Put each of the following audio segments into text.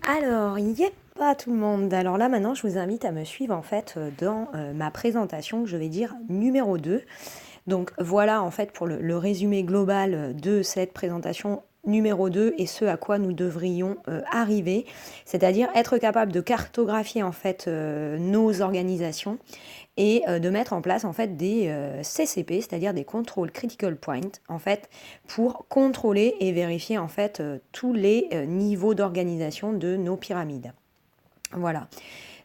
Alors, il n'y est pas tout le monde. Alors là, maintenant, je vous invite à me suivre en fait dans ma présentation que je vais dire numéro 2. Donc voilà en fait pour le résumé global de cette présentation numéro 2 et ce à quoi nous devrions arriver, c'est-à-dire être capable de cartographier en fait nos organisations et de mettre en place en fait des CCP, c'est-à-dire des Control Critical Points, en fait, pour contrôler et vérifier en fait tous les niveaux d'organisation de nos pyramides. Voilà.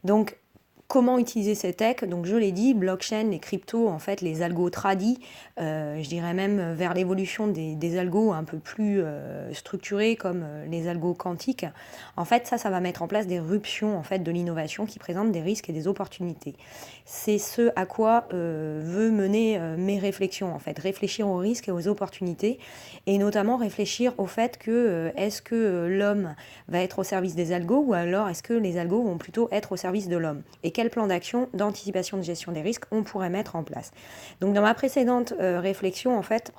Donc, comment utiliser ces techs? Donc, je l'ai dit, blockchain, les cryptos, en fait, les algos tradis, je dirais même vers l'évolution des algos un peu plus structurés comme les algos quantiques. En fait, ça va mettre en place des ruptions en fait, de l'innovation qui présentent des risques et des opportunités. C'est ce à quoi veut mener mes réflexions, en fait. Réfléchir aux risques et aux opportunités, et notamment réfléchir au fait que est-ce que l'homme va être au service des algos ou alors est-ce que les algos vont plutôt être au service de l'homme? Et quel plan d'action, d'anticipation de gestion des risques on pourrait mettre en place? Donc dans ma précédente réflexion, en fait,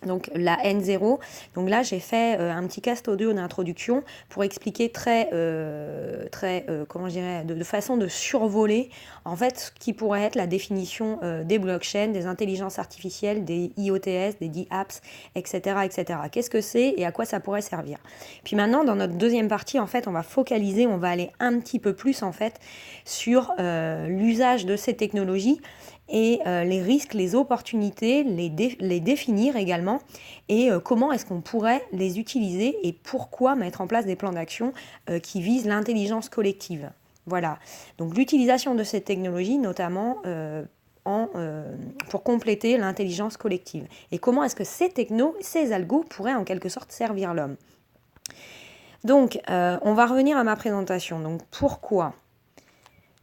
donc la N0, donc là j'ai fait un petit cast audio d'introduction pour expliquer comment je dirais, de façon de survoler en fait ce qui pourrait être la définition des blockchains, des intelligences artificielles, des IoTS, des DApps, etc., etc. Qu'est-ce que c'est et à quoi ça pourrait servir? Puis maintenant dans notre deuxième partie, en fait, on va focaliser, on va aller un petit peu plus en fait sur l'usage de ces technologies et les risques, les opportunités, les définir également, et comment est-ce qu'on pourrait les utiliser et pourquoi mettre en place des plans d'action qui visent l'intelligence collective. Voilà, donc l'utilisation de ces technologies, notamment pour compléter l'intelligence collective. Et comment est-ce que ces technos, ces algos pourraient en quelque sorte servir l'homme. Donc, on va revenir à ma présentation. Donc, pourquoi ?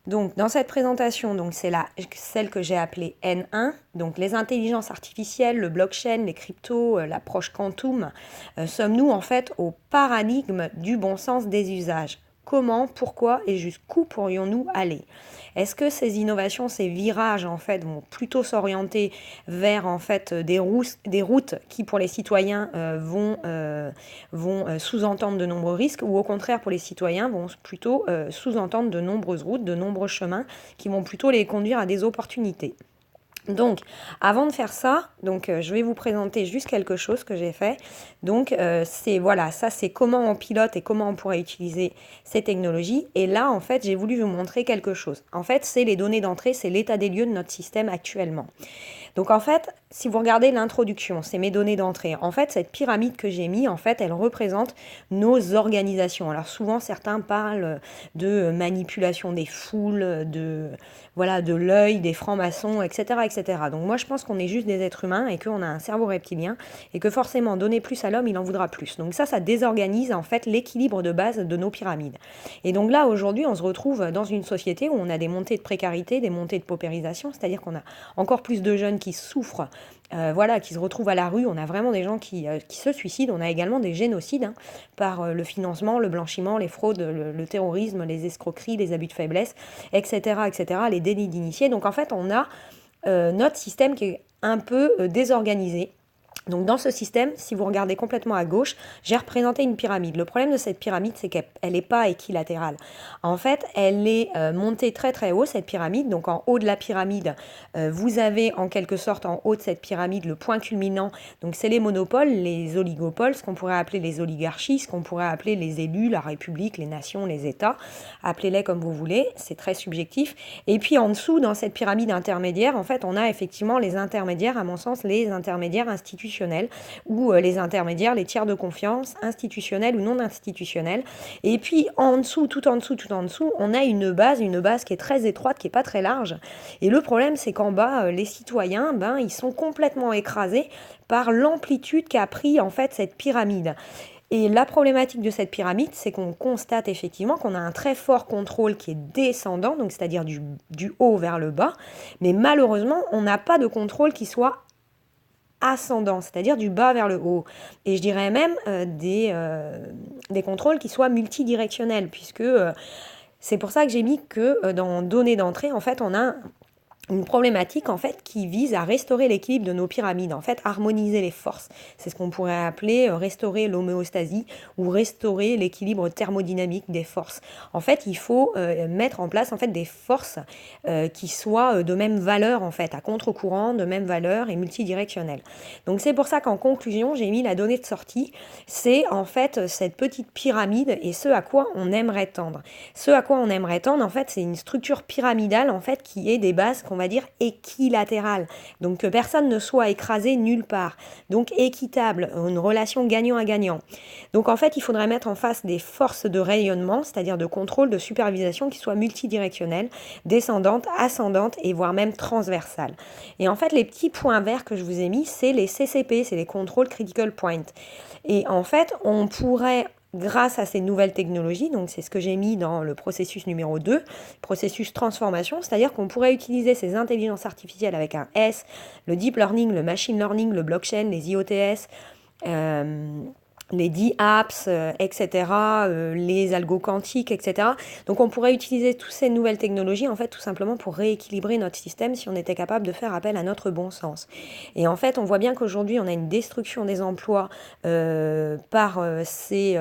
Donc, dans cette présentation, donc c'est celle que j'ai appelée N1, donc les intelligences artificielles, le blockchain, les cryptos, l'approche quantum, sommes-nous en fait au paradigme du bon sens des usages? Comment, pourquoi et jusqu'où pourrions-nous aller? Est-ce que ces innovations, ces virages en fait vont plutôt s'orienter vers en fait des routes qui pour les citoyens vont sous-entendre de nombreux risques, ou au contraire pour les citoyens vont plutôt sous-entendre de nombreuses routes, de nombreux chemins qui vont plutôt les conduire à des opportunités? Donc, avant de faire ça, je vais vous présenter juste quelque chose que j'ai fait. Donc, ça c'est comment on pilote et comment on pourrait utiliser ces technologies. Et là, en fait, j'ai voulu vous montrer quelque chose. En fait, c'est les données d'entrée, c'est l'état des lieux de notre système actuellement. Donc en fait, si vous regardez l'introduction, c'est mes données d'entrée. En fait, cette pyramide que j'ai mise, en fait, elle représente nos organisations. Alors souvent, certains parlent de manipulation des foules, de l'œil, des francs-maçons, etc., etc. Donc moi, je pense qu'on est juste des êtres humains et qu'on a un cerveau reptilien et que forcément, donner plus à l'homme, il en voudra plus. Donc ça désorganise en fait l'équilibre de base de nos pyramides. Et donc là, aujourd'hui, on se retrouve dans une société où on a des montées de précarité, des montées de paupérisation, c'est-à-dire qu'on a encore plus de jeunes qui souffrent, qui se retrouvent à la rue. On a vraiment des gens qui se suicident. On a également des génocides par le financement, le blanchiment, les fraudes, le terrorisme, les escroqueries, les abus de faiblesse, etc., etc., les délits d'initiés. Donc en fait, on a notre système qui est un peu désorganisé. Donc dans ce système, si vous regardez complètement à gauche, j'ai représenté une pyramide. Le problème de cette pyramide, c'est qu'elle n'est pas équilatérale. En fait, elle est montée très très haut, cette pyramide. Donc en haut de la pyramide, vous avez en quelque sorte en haut de cette pyramide le point culminant. Donc c'est les monopoles, les oligopoles, ce qu'on pourrait appeler les oligarchies, ce qu'on pourrait appeler les élus, la République, les nations, les États. Appelez-les comme vous voulez, c'est très subjectif. Et puis en dessous, dans cette pyramide intermédiaire, en fait, on a effectivement les intermédiaires, à mon sens, les intermédiaires institutionnels, ou les intermédiaires, les tiers de confiance, institutionnels ou non institutionnels. Et puis en dessous, tout en dessous, on a une base qui est très étroite, qui est pas très large. Et le problème, c'est qu'en bas, les citoyens, ils sont complètement écrasés par l'amplitude qu'a pris en fait cette pyramide. Et la problématique de cette pyramide, c'est qu'on constate effectivement qu'on a un très fort contrôle qui est descendant, donc c'est-à-dire du haut vers le bas, mais malheureusement, on n'a pas de contrôle qui soit ascendant, c'est-à-dire du bas vers le haut. Et je dirais même des contrôles qui soient multidirectionnels, puisque c'est pour ça que j'ai mis que dans données d'entrée, en fait, on a une problématique en fait qui vise à restaurer l'équilibre de nos pyramides, en fait harmoniser les forces. C'est ce qu'on pourrait appeler restaurer l'homéostasie ou restaurer l'équilibre thermodynamique des forces. En fait, il faut mettre en place en fait des forces qui soient de même valeur en fait, à contre-courant, de même valeur et multidirectionnelles. Donc c'est pour ça qu'en conclusion, j'ai mis la donnée de sortie, c'est en fait cette petite pyramide et ce à quoi on aimerait tendre. Ce à quoi on aimerait tendre, en fait, c'est une structure pyramidale en fait qui est des bases qu'on va dire équilatérales. Donc que personne ne soit écrasé nulle part. Donc équitable, une relation gagnant à gagnant. Donc en fait, il faudrait mettre en face des forces de rayonnement, c'est-à-dire de contrôle, de supervision qui soient multidirectionnelles, descendantes, ascendantes et voire même transversales. Et en fait, les petits points verts que je vous ai mis, c'est les CCP, c'est les Control Critical Points. Et en fait, on pourrait grâce à ces nouvelles technologies, donc c'est ce que j'ai mis dans le processus numéro 2, processus transformation, c'est-à-dire qu'on pourrait utiliser ces intelligences artificielles avec un S, le deep learning, le machine learning, le blockchain, les IoTS, les DApps, etc., les algos quantiques, etc. Donc on pourrait utiliser toutes ces nouvelles technologies en fait tout simplement pour rééquilibrer notre système si on était capable de faire appel à notre bon sens. Et en fait on voit bien qu'aujourd'hui on a une destruction des emplois par ces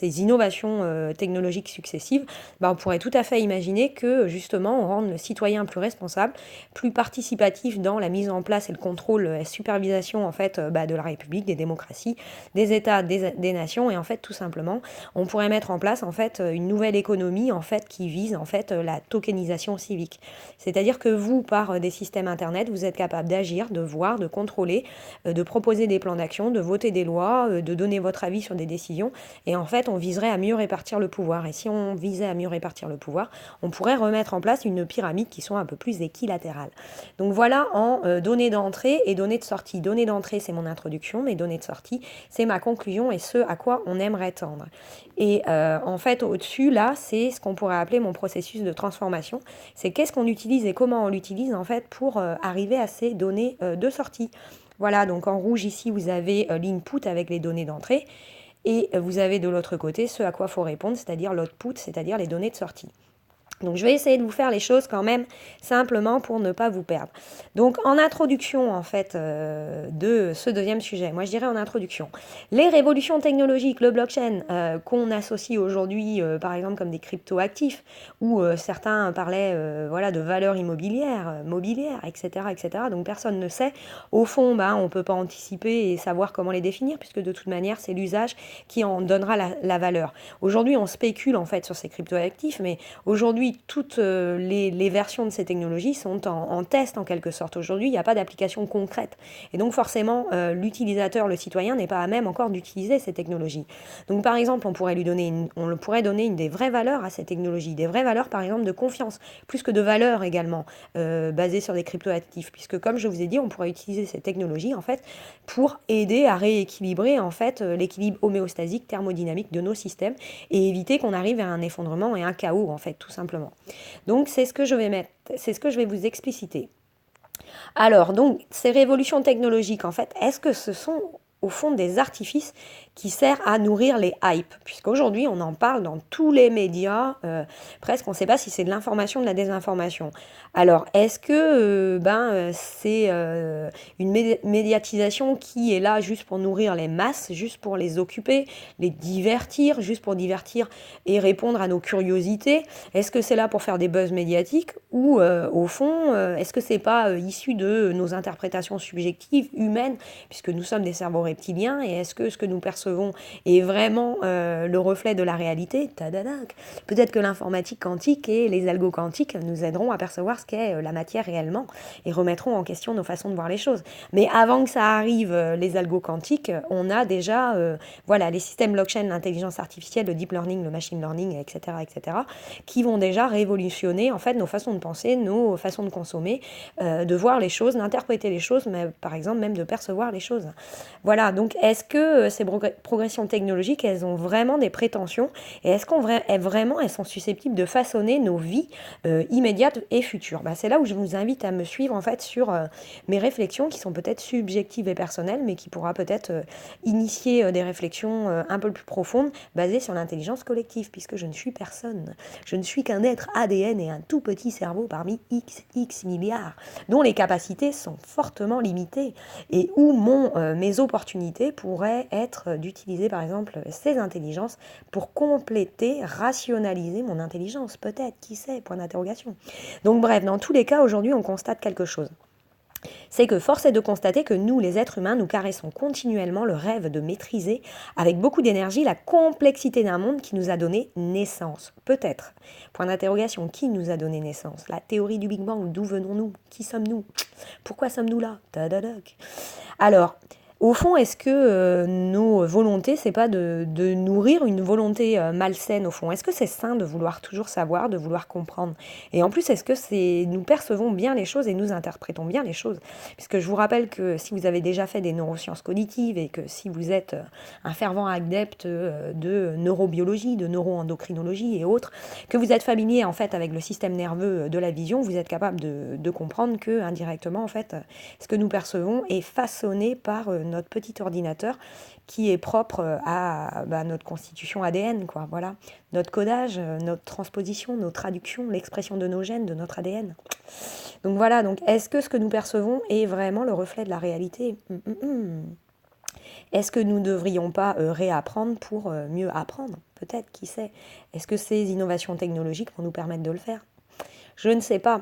innovations technologiques successives. On pourrait tout à fait imaginer que justement on rende le citoyen plus responsable, plus participatif dans la mise en place et le contrôle et supervision en fait de la République, des démocraties, des États, des nations, et en fait tout simplement on pourrait mettre en place en fait une nouvelle économie en fait qui vise en fait la tokenisation civique. C'est-à-dire que vous, par des systèmes internet, vous êtes capable d'agir, de voir, de contrôler, de proposer des plans d'action, de voter des lois, de donner votre avis sur des décisions, et en fait on viserait à mieux répartir le pouvoir. Et si on visait à mieux répartir le pouvoir, on pourrait remettre en place une pyramide qui soit un peu plus équilatérale. Donc voilà en données d'entrée et données de sortie. Données d'entrée, c'est mon introduction, mes données de sortie, c'est ma conclusion et ce à quoi on aimerait tendre. Et en fait, au-dessus, là, c'est ce qu'on pourrait appeler mon processus de transformation. C'est qu'est-ce qu'on utilise et comment on l'utilise, en fait, pour arriver à ces données de sortie. Voilà, donc en rouge, ici, vous avez l'input avec les données d'entrée. Et vous avez de l'autre côté ce à quoi il faut répondre, c'est-à-dire l'output, c'est-à-dire les données de sortie. Donc je vais essayer de vous faire les choses quand même simplement pour ne pas vous perdre. Donc en introduction en fait de ce deuxième sujet, moi je dirais en introduction, les révolutions technologiques, le blockchain qu'on associe aujourd'hui par exemple comme des crypto-actifs ou certains parlaient voilà, de valeurs immobilières, mobilières, etc., etc. Donc personne ne sait. Au fond, on ne peut pas anticiper et savoir comment les définir puisque de toute manière c'est l'usage qui en donnera la valeur. Aujourd'hui on spécule en fait sur ces crypto-actifs, mais aujourd'hui toutes les versions de ces technologies sont en test en quelque sorte. Aujourd'hui, il n'y a pas d'application concrète. Et donc forcément, l'utilisateur, le citoyen, n'est pas à même encore d'utiliser ces technologies. Donc par exemple, on pourrait donner des vraies valeurs à ces technologies. Des vraies valeurs, par exemple, de confiance, plus que de valeurs également, basées sur des cryptoactifs. Puisque comme je vous ai dit, on pourrait utiliser ces technologies, en fait, pour aider à rééquilibrer, en fait, l'équilibre homéostasique, thermodynamique de nos systèmes et éviter qu'on arrive à un effondrement et un chaos, en fait, tout simplement. Donc c'est ce que je vais mettre, c'est ce que je vais vous expliciter. Alors donc ces révolutions technologiques en fait, est-ce que ce sont au fond des artifices qui servent à nourrir les hypes, puisqu'aujourd'hui on en parle dans tous les médias, presque on ne sait pas si c'est de l'information ou de la désinformation. Alors est-ce que c'est une médiatisation qui est là juste pour nourrir les masses, juste pour les occuper, les divertir, juste pour divertir et répondre à nos curiosités? Est-ce que c'est là pour faire des buzz médiatiques ou au fond, est-ce que c'est pas issu de nos interprétations subjectives, humaines, puisque nous sommes des cerveaux reptiliens, et est-ce que ce que nous percevons est vraiment le reflet de la réalité? Tadadac. Peut-être que l'informatique quantique et les algos quantiques nous aideront à percevoir ce qu'est la matière réellement et remettront en question nos façons de voir les choses. Mais avant que ça arrive, les algos quantiques, on a déjà les systèmes blockchain, l'intelligence artificielle, le deep learning, le machine learning, etc., etc., qui vont déjà révolutionner en fait nos façons de penser, nos façons de consommer, de voir les choses, d'interpréter les choses, mais par exemple même de percevoir les choses. Voilà. voilà, donc est-ce que ces progressions technologiques, elles ont vraiment des prétentions et est-ce vraiment elles sont susceptibles de façonner nos vies immédiates et futures? Bah, c'est là où je vous invite à me suivre en fait sur mes réflexions qui sont peut-être subjectives et personnelles, mais qui pourra peut-être initier des réflexions un peu plus profondes basées sur l'intelligence collective, puisque je ne suis personne. Je ne suis qu'un être ADN et un tout petit cerveau parmi x milliards, dont les capacités sont fortement limitées et où mes opportunités pourraient être d'utiliser par exemple ces intelligences pour compléter, rationaliser mon intelligence, peut-être, qui sait, point d'interrogation. Donc bref, dans tous les cas, aujourd'hui, on constate quelque chose. C'est que force est de constater que nous, les êtres humains, nous caressons continuellement le rêve de maîtriser avec beaucoup d'énergie la complexité d'un monde qui nous a donné naissance. Peut-être. Point d'interrogation, qui nous a donné naissance? La théorie du Big Bang, d'où venons-nous? Qui sommes-nous? Pourquoi sommes-nous là? Tadadac. Alors, au fond, est-ce que nos volontés, c'est pas de nourrir une volonté malsaine au fond? Est-ce que c'est sain de vouloir toujours savoir, de vouloir comprendre? Et en plus, est-ce que nous percevons bien les choses et nous interprétons bien les choses? Puisque je vous rappelle que si vous avez déjà fait des neurosciences cognitives et que si vous êtes un fervent adepte de neurobiologie, de neuroendocrinologie et autres, que vous êtes familier en fait avec le système nerveux de la vision, vous êtes capable de comprendre que indirectement en fait, ce que nous percevons est façonné par notre petit ordinateur qui est propre à notre constitution ADN, quoi. Voilà, notre codage, notre transposition, nos traductions, l'expression de nos gènes, de notre ADN. Donc voilà, donc est-ce que ce que nous percevons est vraiment le reflet de la réalité? Est-ce que nous ne devrions pas réapprendre pour mieux apprendre? Peut-être, qui sait? Est-ce que ces innovations technologiques vont nous permettre de le faire? Je ne sais pas.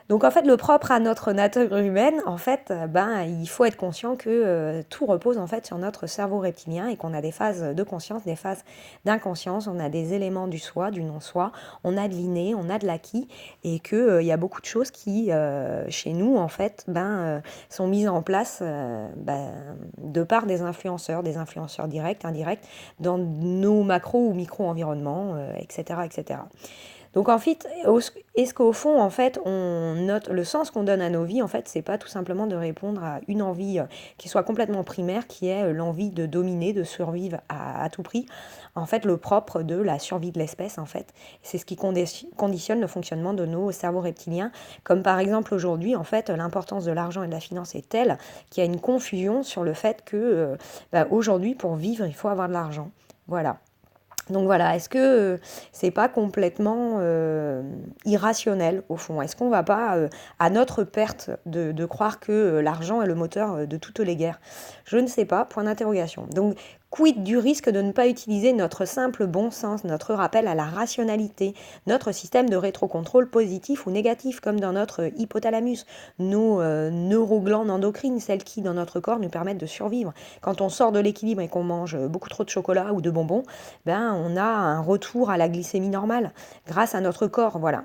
Donc en fait, le propre à notre nature humaine, en fait, il faut être conscient que tout repose en fait sur notre cerveau reptilien et qu'on a des phases de conscience, des phases d'inconscience, on a des éléments du soi, du non-soi, on a de l'inné, on a de l'acquis et qu'il y a beaucoup de choses qui, chez nous, en fait, sont mises en place de par des influenceurs directs, indirects, dans nos macro ou micro-environnements, etc., etc. Donc en fait, est-ce qu'au fond, en fait, on note le sens qu'on donne à nos vies, en fait, c'est pas tout simplement de répondre à une envie qui soit complètement primaire, qui est l'envie de dominer, de survivre à tout prix. En fait, le propre de la survie de l'espèce, en fait, c'est ce qui conditionne le fonctionnement de nos cerveaux reptiliens. Comme par exemple aujourd'hui, en fait, l'importance de l'argent et de la finance est telle qu'il y a une confusion sur le fait que aujourd'hui, pour vivre, il faut avoir de l'argent. Voilà. Donc voilà, est-ce que c'est pas complètement irrationnel au fond? Est-ce qu'on va pas, à notre perte, de croire que l'argent est le moteur de toutes les guerres? Je ne sais pas, point d'interrogation. Donc, quid du risque de ne pas utiliser notre simple bon sens, notre rappel à la rationalité, notre système de rétrocontrôle positif ou négatif, comme dans notre hypothalamus, nos neuroglandes endocrines, celles qui, dans notre corps, nous permettent de survivre. Quand on sort de l'équilibre et qu'on mange beaucoup trop de chocolat ou de bonbons, on a un retour à la glycémie normale grâce à notre corps, voilà.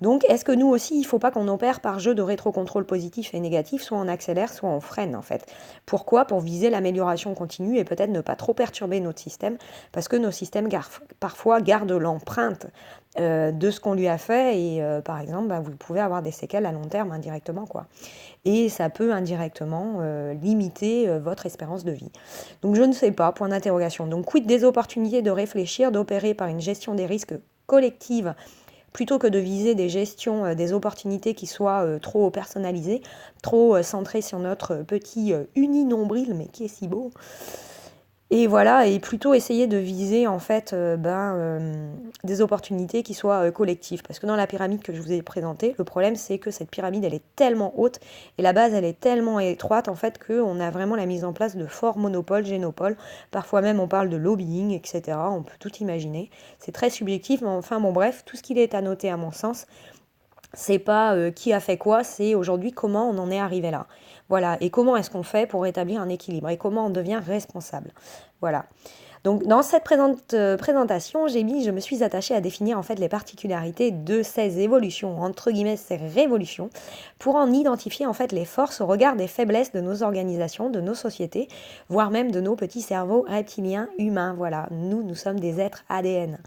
Donc, est-ce que nous aussi, il ne faut pas qu'on opère par jeu de rétrocontrôle positif et négatif, soit on accélère, soit on freine, en fait. Pourquoi? Pour viser l'amélioration continue et peut-être ne pas trop perturber notre système, parce que nos systèmes parfois gardent l'empreinte de ce qu'on lui a fait, et par exemple, vous pouvez avoir des séquelles à long terme indirectement, quoi. Et ça peut indirectement limiter votre espérance de vie. Donc je ne sais pas, point d'interrogation. Donc quid des opportunités de réfléchir, d'opérer par une gestion des risques collective plutôt que de viser des gestions des opportunités qui soient trop personnalisées, trop centrées sur notre petit uni-nombril, mais qui est si beau. Et voilà, et plutôt essayer de viser en fait des opportunités qui soient collectives. Parce que dans la pyramide que je vous ai présentée, le problème c'est que cette pyramide elle est tellement haute et la base elle est tellement étroite en fait qu'on a vraiment la mise en place de forts monopoles, génopoles. Parfois même on parle de lobbying, etc. On peut tout imaginer. C'est très subjectif, mais enfin bon bref, tout ce qu'il est à noter à mon sens, c'est pas qui a fait quoi, c'est aujourd'hui comment on en est arrivé là. Voilà, et comment est-ce qu'on fait pour établir un équilibre et comment on devient responsable. Voilà. Donc dans cette présentation, je me suis attachée à définir en fait les particularités de ces évolutions, entre guillemets ces révolutions, pour en identifier en fait les forces au regard des faiblesses de nos organisations, de nos sociétés, voire même de nos petits cerveaux reptiliens humains. Voilà, nous sommes des êtres ADN.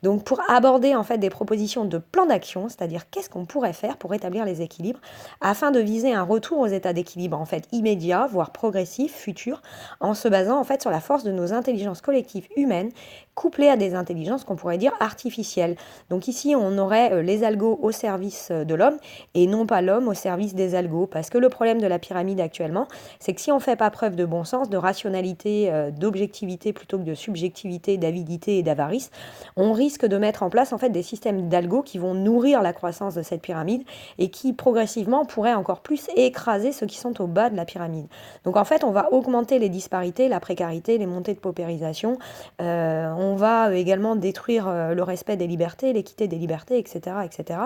Donc pour aborder en fait des propositions de plan d'action, c'est-à-dire qu'est-ce qu'on pourrait faire pour rétablir les équilibres afin de viser un retour aux états d'équilibre en fait immédiat, voire progressif, futur, en se basant en fait sur la force de nos intelligences collectives humaines couplées à des intelligences qu'on pourrait dire artificielles. Donc ici, on aurait les algos au service de l'homme et non pas l'homme au service des algos, parce que le problème de la pyramide actuellement, c'est que si on ne fait pas preuve de bon sens, de rationalité, d'objectivité plutôt que de subjectivité, d'avidité et d'avarice, on risque de mettre en place en fait des systèmes d'algo qui vont nourrir la croissance de cette pyramide et qui progressivement pourraient encore plus écraser ceux qui sont au bas de la pyramide. Donc en fait, on va augmenter les disparités, la précarité, les montées de paupérisation. On va également détruire le respect des libertés, l'équité des libertés, etc., etc.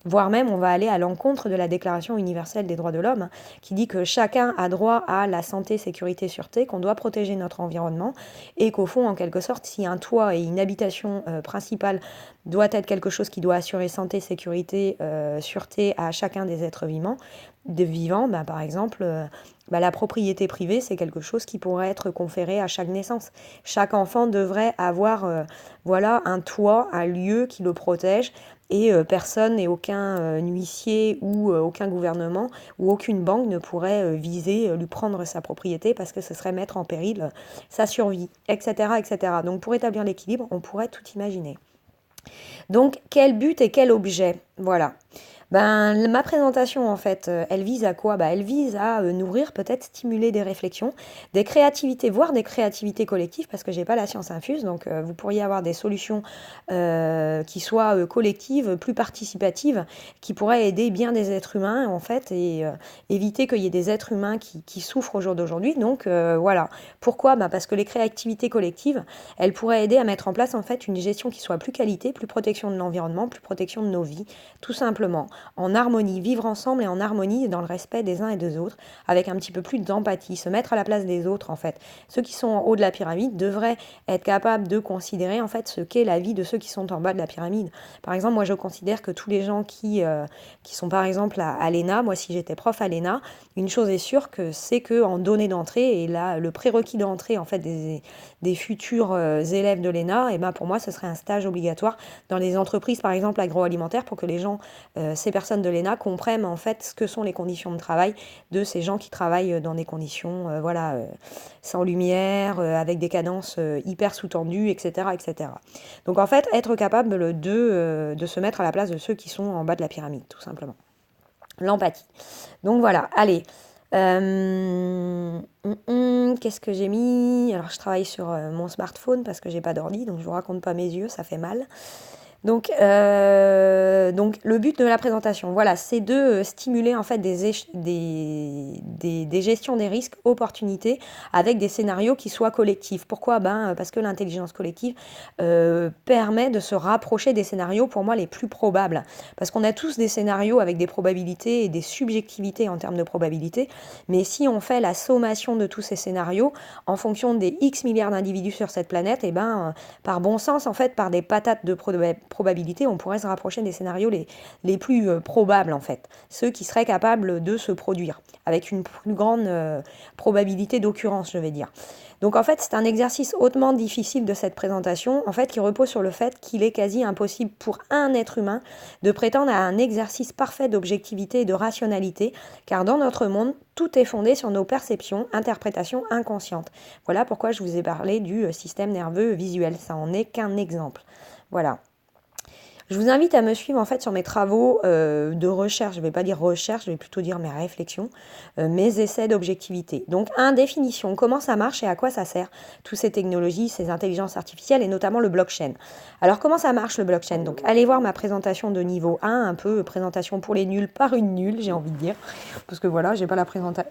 Voire même, on va aller à l'encontre de la Déclaration universelle des droits de l'homme, qui dit que chacun a droit à la santé, sécurité, sûreté, qu'on doit protéger notre environnement et qu'au fond, en quelque sorte, si un toit et une habitation principale doit être quelque chose qui doit assurer santé, sécurité, sûreté à chacun des êtres vivants, par exemple, la propriété privée, c'est quelque chose qui pourrait être conféré à chaque naissance. Chaque enfant devrait avoir un toit, un lieu qui le protège et personne et aucun huissier ou aucun gouvernement ou aucune banque ne pourrait viser lui prendre sa propriété parce que ce serait mettre en péril sa survie, etc., etc. Donc pour établir l'équilibre, on pourrait tout imaginer. Donc quel but et quel objet? Voilà. Ma présentation, en fait, elle vise à quoi? Elle vise à nourrir, peut-être stimuler des réflexions, des créativités, voire des créativités collectives, parce que j'ai pas la science infuse, donc vous pourriez avoir des solutions qui soient collectives, plus participatives, qui pourraient aider bien des êtres humains, en fait, et éviter qu'il y ait des êtres humains qui souffrent au jour d'aujourd'hui. Donc voilà. Pourquoi? Parce que les créativités collectives, elles pourraient aider à mettre en place, en fait, une gestion qui soit plus qualité, plus protection de l'environnement, plus protection de nos vies, tout simplement. En harmonie, vivre ensemble et en harmonie dans le respect des uns et des autres, avec un petit peu plus d'empathie, se mettre à la place des autres en fait. Ceux qui sont en haut de la pyramide devraient être capables de considérer en fait ce qu'est la vie de ceux qui sont en bas de la pyramide. Par exemple, moi je considère que tous les gens qui sont par exemple à l'ENA, moi si j'étais prof à l'ENA, une chose est sûre que c'est qu'en donnée d'entrée, et là le prérequis d'entrée en fait des futurs élèves de l'ENA, et pour moi ce serait un stage obligatoire dans les entreprises par exemple agroalimentaires pour que les gens ces personnes de l'ENA comprennent en fait ce que sont les conditions de travail de ces gens qui travaillent dans des conditions sans lumière, avec des cadences hyper sous-tendues, etc., etc. Donc en fait, être capable de se mettre à la place de ceux qui sont en bas de la pyramide, tout simplement. L'empathie. Donc voilà, allez. Qu'est-ce que j'ai mis? Alors je travaille sur mon smartphone parce que j'ai pas d'ordi, donc je vous raconte pas mes yeux, ça fait mal. Donc le but de la présentation, voilà, c'est de stimuler en fait des gestions des risques, opportunités, avec des scénarios qui soient collectifs. Pourquoi? Parce que l'intelligence collective permet de se rapprocher des scénarios, pour moi, les plus probables. Parce qu'on a tous des scénarios avec des probabilités et des subjectivités en termes de probabilité, mais si on fait la sommation de tous ces scénarios, en fonction des X milliards d'individus sur cette planète, par bon sens, en fait, par des patates de probabilité, on pourrait se rapprocher des scénarios les plus probables en fait, ceux qui seraient capables de se produire, avec une plus grande probabilité d'occurrence, je vais dire. Donc en fait, c'est un exercice hautement difficile de cette présentation, en fait, qui repose sur le fait qu'il est quasi impossible pour un être humain de prétendre à un exercice parfait d'objectivité et de rationalité, car dans notre monde, tout est fondé sur nos perceptions, interprétations inconscientes. Voilà pourquoi je vous ai parlé du système nerveux visuel, ça en est qu'un exemple. Voilà. Je vous invite à me suivre en fait sur mes travaux de recherche, je ne vais pas dire recherche, je vais plutôt dire mes réflexions, mes essais d'objectivité. Donc, définition, comment ça marche et à quoi ça sert, toutes ces technologies, ces intelligences artificielles et notamment le blockchain. Alors, comment ça marche le blockchain? Donc, allez voir ma présentation de niveau 1, un peu présentation pour les nuls par une nulle, j'ai envie de dire, parce que voilà, j'ai pas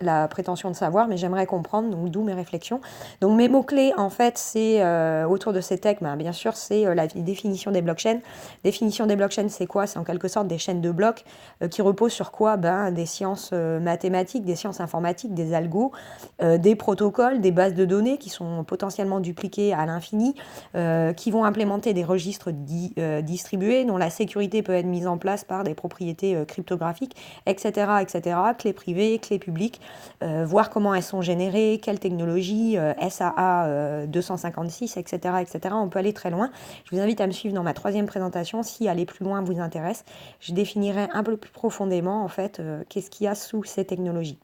la prétention de savoir, mais j'aimerais comprendre, donc d'où mes réflexions. Donc, mes mots-clés, en fait, c'est autour de ces techs, bien sûr, c'est la définition des blockchains, définition définition des blockchains, c'est quoi? C'est en quelque sorte des chaînes de blocs qui reposent sur quoi? Des sciences mathématiques, des sciences informatiques, des algos, des protocoles, des bases de données qui sont potentiellement dupliquées à l'infini, qui vont implémenter des registres distribués dont la sécurité peut être mise en place par des propriétés cryptographiques, etc., etc., clés privées, clés publiques, voir comment elles sont générées, quelle technologie, SAA 256, etc., etc. On peut aller très loin. Je vous invite à me suivre dans ma 3e présentation si aller plus loin vous intéresse. Je définirai un peu plus profondément en fait qu'est-ce qu'il y a sous ces technologies.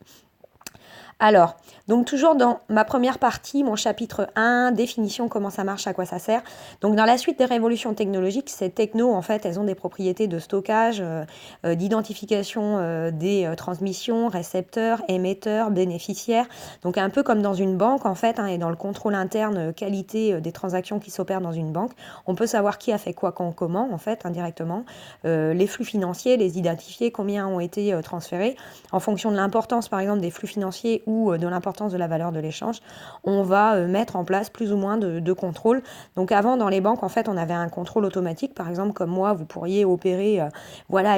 Alors, donc toujours dans ma première partie, mon chapitre 1, définition, comment ça marche, à quoi ça sert. Donc dans la suite des révolutions technologiques, ces technos, en fait, elles ont des propriétés de stockage, d'identification des transmissions, récepteurs, émetteurs, bénéficiaires. Donc un peu comme dans une banque, en fait, et dans le contrôle interne qualité des transactions qui s'opèrent dans une banque. On peut savoir qui a fait quoi, quand, comment, en fait, indirectement. Les flux financiers, les identifier, combien ont été transférés. En fonction de l'importance, par exemple, des flux financiers ou de l'importance de la valeur de l'échange, on va mettre en place plus ou moins de contrôle. Donc avant, dans les banques, en fait, on avait un contrôle automatique. Par exemple, comme moi, vous pourriez opérer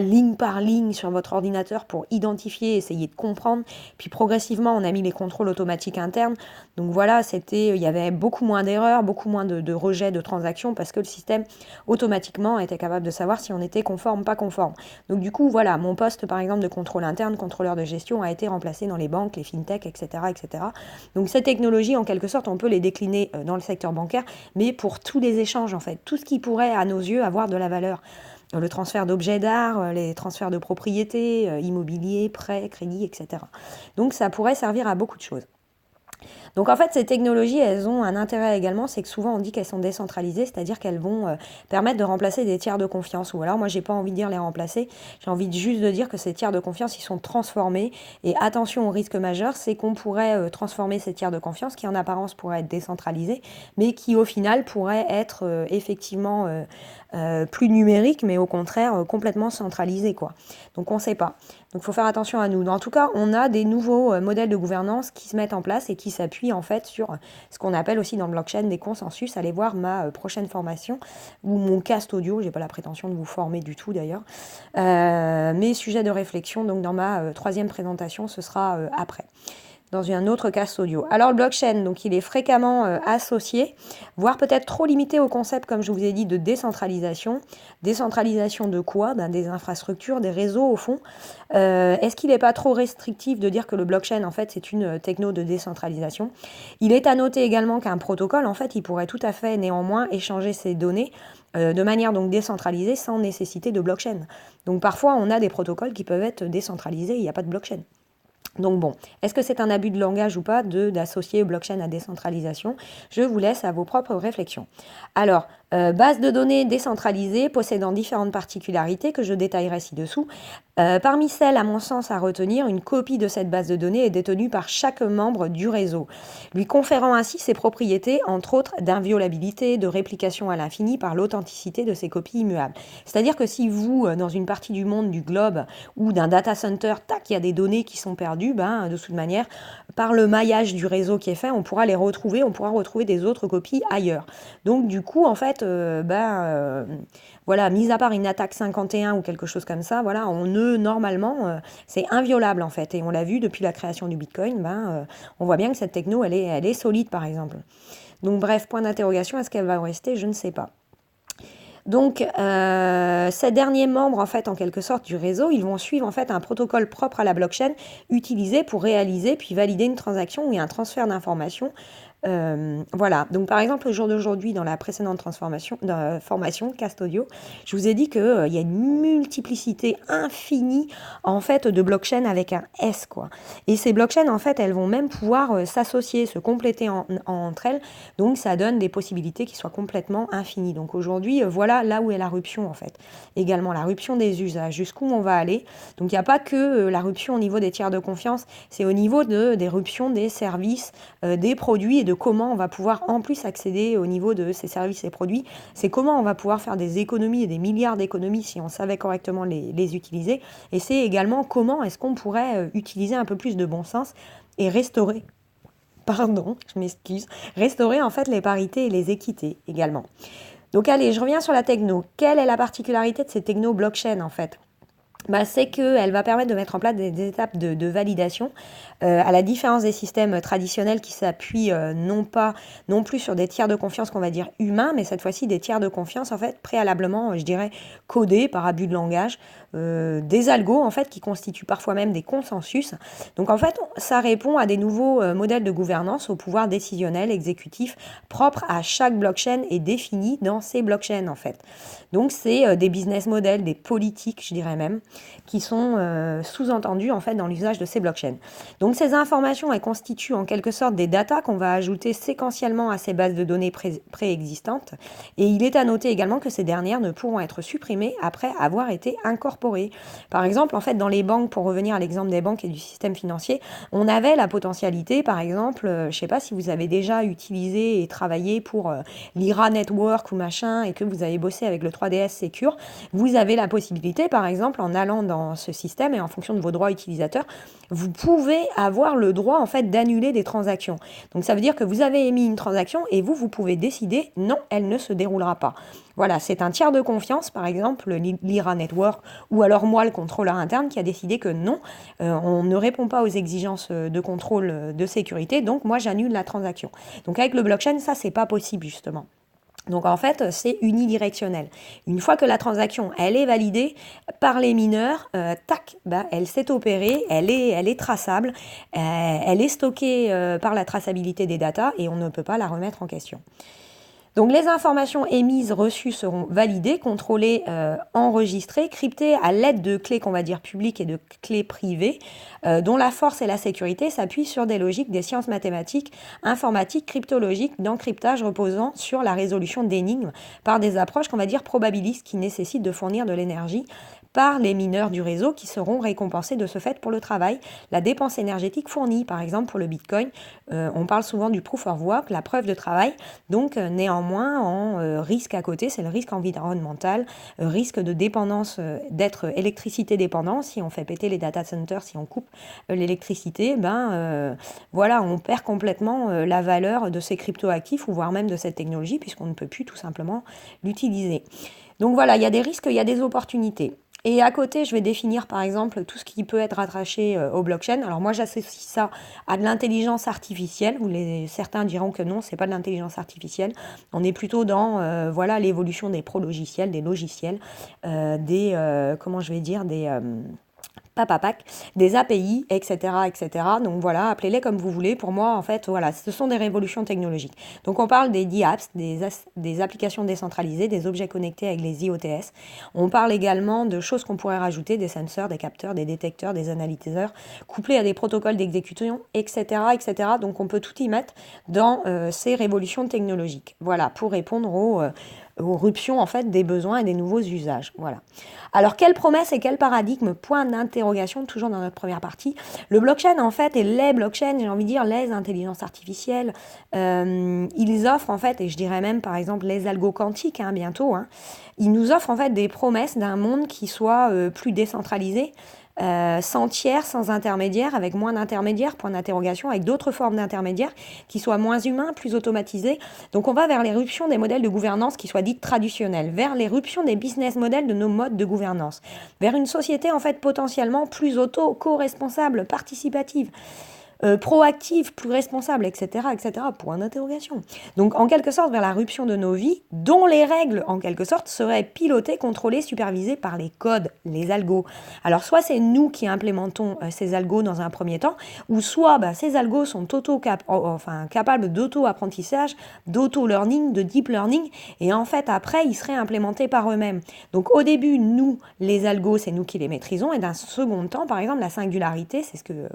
ligne par ligne sur votre ordinateur pour identifier, essayer de comprendre. Puis progressivement, on a mis les contrôles automatiques internes. Donc voilà, il y avait beaucoup moins d'erreurs, beaucoup moins de rejets de transactions parce que le système, automatiquement, était capable de savoir si on était conforme ou pas conforme. Donc du coup, voilà, mon poste, par exemple, de contrôle interne, contrôleur de gestion, a été remplacé dans les banques, les fintechs, etc., etc. Donc ces technologies, en quelque sorte, on peut les décliner dans le secteur bancaire, mais pour tous les échanges, en fait, tout ce qui pourrait, à nos yeux, avoir de la valeur. Le transfert d'objets d'art, les transferts de propriété, immobilier, prêts, crédits, etc. Donc ça pourrait servir à beaucoup de choses. Donc en fait, ces technologies, elles ont un intérêt également, c'est que souvent on dit qu'elles sont décentralisées, c'est-à-dire qu'elles vont permettre de remplacer des tiers de confiance. Ou alors moi, j'ai pas envie de dire les remplacer, j'ai envie juste de dire que ces tiers de confiance, ils sont transformés. Et attention au risque majeur, c'est qu'on pourrait transformer ces tiers de confiance qui en apparence pourraient être décentralisés, mais qui au final pourraient être effectivement plus numériques, mais au contraire complètement centralisés, quoi. Donc on ne sait pas. Donc il faut faire attention à nous. En tout cas, on a des nouveaux modèles de gouvernance qui se mettent en place et qui s'appuient en fait sur ce qu'on appelle aussi dans le blockchain des consensus. Allez voir ma prochaine formation ou mon cast audio. J'ai pas la prétention de vous former du tout d'ailleurs. Mes sujets de réflexion, donc dans ma 3e présentation, ce sera après, dans un autre cast audio. Alors le blockchain, donc il est fréquemment associé, voire peut-être trop limité au concept, comme je vous ai dit, de décentralisation. Décentralisation de quoi? Des infrastructures, des réseaux au fond. Est-ce qu'il n'est pas trop restrictif de dire que le blockchain, en fait, c'est une techno de décentralisation? Il est à noter également qu'un protocole, en fait, il pourrait tout à fait néanmoins échanger ses données de manière donc décentralisée sans nécessité de blockchain. Donc parfois, on a des protocoles qui peuvent être décentralisés, il n'y a pas de blockchain. Donc bon, est-ce que c'est un abus de langage ou pas d'associer blockchain à décentralisation? Je vous laisse à vos propres réflexions. Alors, base de données décentralisée possédant différentes particularités que je détaillerai ci-dessous. Parmi celles, à mon sens, à retenir, une copie de cette base de données est détenue par chaque membre du réseau, lui conférant ainsi ses propriétés, entre autres d'inviolabilité, de réplication à l'infini par l'authenticité de ces copies immuables. C'est-à-dire que si vous, dans une partie du monde, du globe ou d'un data center, tac, il y a des données qui sont perdues, de toute manière, par le maillage du réseau qui est fait, on pourra les retrouver, on pourra retrouver des autres copies ailleurs. Donc du coup, en fait, voilà, mis à part une attaque 51 ou quelque chose comme ça, voilà, normalement, c'est inviolable en fait. Et on l'a vu depuis la création du Bitcoin, on voit bien que cette techno, elle est solide par exemple. Donc bref, point d'interrogation, est-ce qu'elle va rester? Je ne sais pas. Donc, ces derniers membres, en fait, en quelque sorte, du réseau, ils vont suivre en fait un protocole propre à la blockchain utilisé pour réaliser puis valider une transaction ou un transfert d'informations. Voilà, donc par exemple, au jour d'aujourd'hui, dans la précédente formation, Cast Audio, je vous ai dit qu'il y a une multiplicité infinie, en fait, de blockchains avec un S, quoi. Et ces blockchains, en fait, elles vont même pouvoir s'associer, se compléter entre elles, donc ça donne des possibilités qui soient complètement infinies. Donc aujourd'hui, voilà là où est la ruption, en fait. Également, la ruption des usages, jusqu'où on va aller. Donc il n'y a pas que la ruption au niveau des tiers de confiance, c'est au niveau des ruptions des services, des produits et de comment on va pouvoir en plus accéder au niveau de ces services et produits. C'est comment on va pouvoir faire des économies et des milliards d'économies si on savait correctement les utiliser. Et c'est également comment est-ce qu'on pourrait utiliser un peu plus de bon sens et restaurer, restaurer en fait les parités et les équités également. Donc allez, je reviens sur la techno. Quelle est la particularité de ces techno blockchain en fait? C'est qu'elle va permettre de mettre en place des étapes de validation, à la différence des systèmes traditionnels qui s'appuient non plus sur des tiers de confiance qu'on va dire humains, mais cette fois-ci des tiers de confiance en fait préalablement, je dirais, codés par abus de langage, des algos en fait qui constituent parfois même des consensus. Donc en fait, ça répond à des nouveaux modèles de gouvernance au pouvoir décisionnel, exécutif, propre à chaque blockchain et défini dans ces blockchains en fait. Donc c'est des business models, des politiques, je dirais même, qui sont sous-entendus en fait dans l'usage de ces blockchains. Donc ces informations, elles constituent en quelque sorte des datas qu'on va ajouter séquentiellement à ces bases de données préexistantes. Et il est à noter également que ces dernières ne pourront être supprimées après avoir été incorporées. Par exemple, en fait, dans les banques, pour revenir à l'exemple des banques et du système financier, on avait la potentialité, par exemple, je ne sais pas si vous avez déjà utilisé et travaillé pour l'IRA Network ou machin et que vous avez bossé avec le 3DS Secure, vous avez la possibilité, par exemple, en allant dans ce système et en fonction de vos droits utilisateurs, vous pouvez avoir le droit en fait d'annuler des transactions. Donc ça veut dire que vous avez émis une transaction et vous pouvez décider non, elle ne se déroulera pas. Voilà, c'est un tiers de confiance, par exemple l'IRA Network ou alors moi, le contrôleur interne, qui a décidé que non, on ne répond pas aux exigences de contrôle de sécurité, donc moi j'annule la transaction. Donc avec le blockchain, ça c'est pas possible justement. Donc en fait, c'est unidirectionnel. Une fois que la transaction, elle est validée par les mineurs, elle s'est opérée, elle est traçable, elle est stockée par la traçabilité des datas et on ne peut pas la remettre en question. Donc les informations émises, reçues seront validées, contrôlées, enregistrées, cryptées à l'aide de clés qu'on va dire publiques et de clés privées, dont la force et la sécurité s'appuient sur des logiques des sciences mathématiques, informatiques, cryptologiques, d'encryptage reposant sur la résolution d'énigmes par des approches qu'on va dire probabilistes qui nécessitent de fournir de l'énergie par les mineurs du réseau qui seront récompensés de ce fait pour le travail, la dépense énergétique fournie. Par exemple, pour le Bitcoin, on parle souvent du proof of work, la preuve de travail. Donc, néanmoins, en risque à côté, c'est le risque environnemental, risque de dépendance, d'être électricité dépendant. Si on fait péter les data centers, si on coupe l'électricité, voilà, on perd complètement la valeur de ces cryptoactifs ou voire même de cette technologie puisqu'on ne peut plus tout simplement l'utiliser. Donc voilà, il y a des risques, il y a des opportunités. Et à côté, je vais définir par exemple tout ce qui peut être rattaché au blockchain. Alors moi, j'associe ça à de l'intelligence artificielle. Certains diront que non, c'est pas de l'intelligence artificielle. On est plutôt dans voilà l'évolution des pro-logiciels, des logiciels, des API, etc., etc. Donc voilà, appelez-les comme vous voulez. Pour moi, en fait, voilà, ce sont des révolutions technologiques. Donc on parle des DApps, des applications décentralisées, des objets connectés avec les IoTS. On parle également de choses qu'on pourrait rajouter, des sensors, des capteurs, des détecteurs, des analyseurs, couplés à des protocoles d'exécution, etc., etc. Donc on peut tout y mettre dans ces révolutions technologiques. Voilà, pour répondre aux ruptions en fait des besoins et des nouveaux usages. Voilà. Alors quelles promesses et quel paradigme? Point d'interrogation toujours dans notre première partie. Le blockchain en fait et les blockchains, j'ai envie de dire les intelligences artificielles, ils offrent en fait, et je dirais même par exemple les algos quantiques bientôt, ils nous offrent en fait des promesses d'un monde qui soit plus décentralisé, sans tiers, sans intermédiaire, avec moins d'intermédiaires, point d'interrogation, avec d'autres formes d'intermédiaires qui soient moins humains, plus automatisés. Donc on va vers l'éruption des modèles de gouvernance qui soient dites traditionnels, vers l'éruption des business models de nos modes de gouvernance, vers une société en fait potentiellement plus co-responsable, participative. Proactive, plus responsable, etc., etc., point d'interrogation. Donc, en quelque sorte, vers la ruption de nos vies, dont les règles, en quelque sorte, seraient pilotées, contrôlées, supervisées par les codes, les algos. Alors, soit c'est nous qui implémentons ces algos dans un premier temps, ou soit ces algos sont capables d'auto-apprentissage, d'auto-learning, de deep learning, et en fait, après, ils seraient implémentés par eux-mêmes. Donc, au début, nous, les algos, c'est nous qui les maîtrisons, et d'un second temps, par exemple, la singularité, c'est ce que,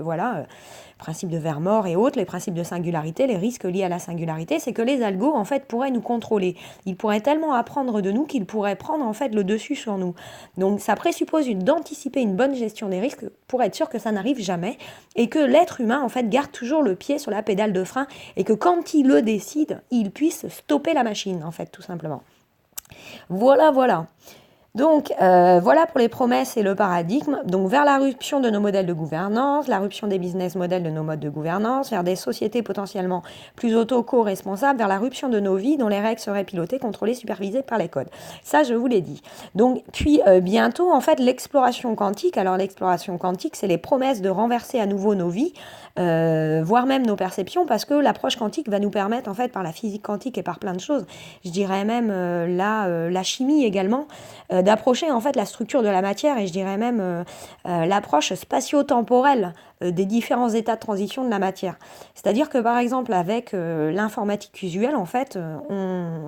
principe de Vermore et autres, les principes de singularité, les risques liés à la singularité, c'est que les algos, en fait, pourraient nous contrôler. Ils pourraient tellement apprendre de nous qu'ils pourraient prendre, en fait, le dessus sur nous. Donc, ça présuppose d'anticiper une bonne gestion des risques pour être sûr que ça n'arrive jamais et que l'être humain, en fait, garde toujours le pied sur la pédale de frein et que quand il le décide, il puisse stopper la machine, en fait, tout simplement. Voilà. Donc, voilà pour les promesses et le paradigme. Donc, vers la rupture de nos modèles de gouvernance, la rupture des business models de nos modes de gouvernance, vers des sociétés potentiellement plus auto-co-responsables, vers la rupture de nos vies dont les règles seraient pilotées, contrôlées, supervisées par les codes. Ça, je vous l'ai dit. Donc, puis bientôt, en fait, l'exploration quantique. Alors, l'exploration quantique, c'est les promesses de renverser à nouveau nos vies, voire même nos perceptions, parce que l'approche quantique va nous permettre, en fait, par la physique quantique et par plein de choses, je dirais même la chimie également, d'approcher en fait la structure de la matière et je dirais même l'approche spatio-temporelle des différents états de transition de la matière. C'est-à-dire que par exemple avec l'informatique usuelle, en fait,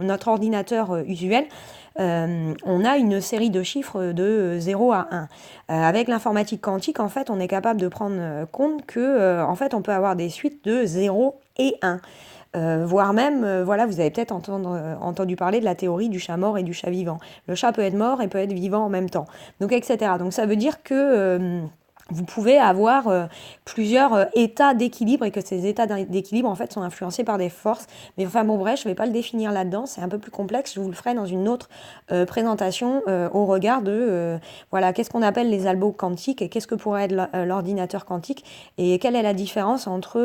notre ordinateur usuel, on a une série de chiffres de 0 à 1. Avec l'informatique quantique, en fait, on est capable de prendre compte que en fait, on peut avoir des suites de 0 et 1. Voire même, voilà, vous avez peut-être entendu parler de la théorie du chat mort et du chat vivant. Le chat peut être mort et peut être vivant en même temps. Donc, etc. Donc, ça veut dire que vous pouvez avoir plusieurs états d'équilibre et que ces états d'équilibre, en fait, sont influencés par des forces. Mais enfin, bon, bref, je ne vais pas le définir là-dedans. C'est un peu plus complexe. Je vous le ferai dans une autre présentation au regard de, voilà, qu'est-ce qu'on appelle les algos quantiques et qu'est-ce que pourrait être l'ordinateur quantique et quelle est la différence entre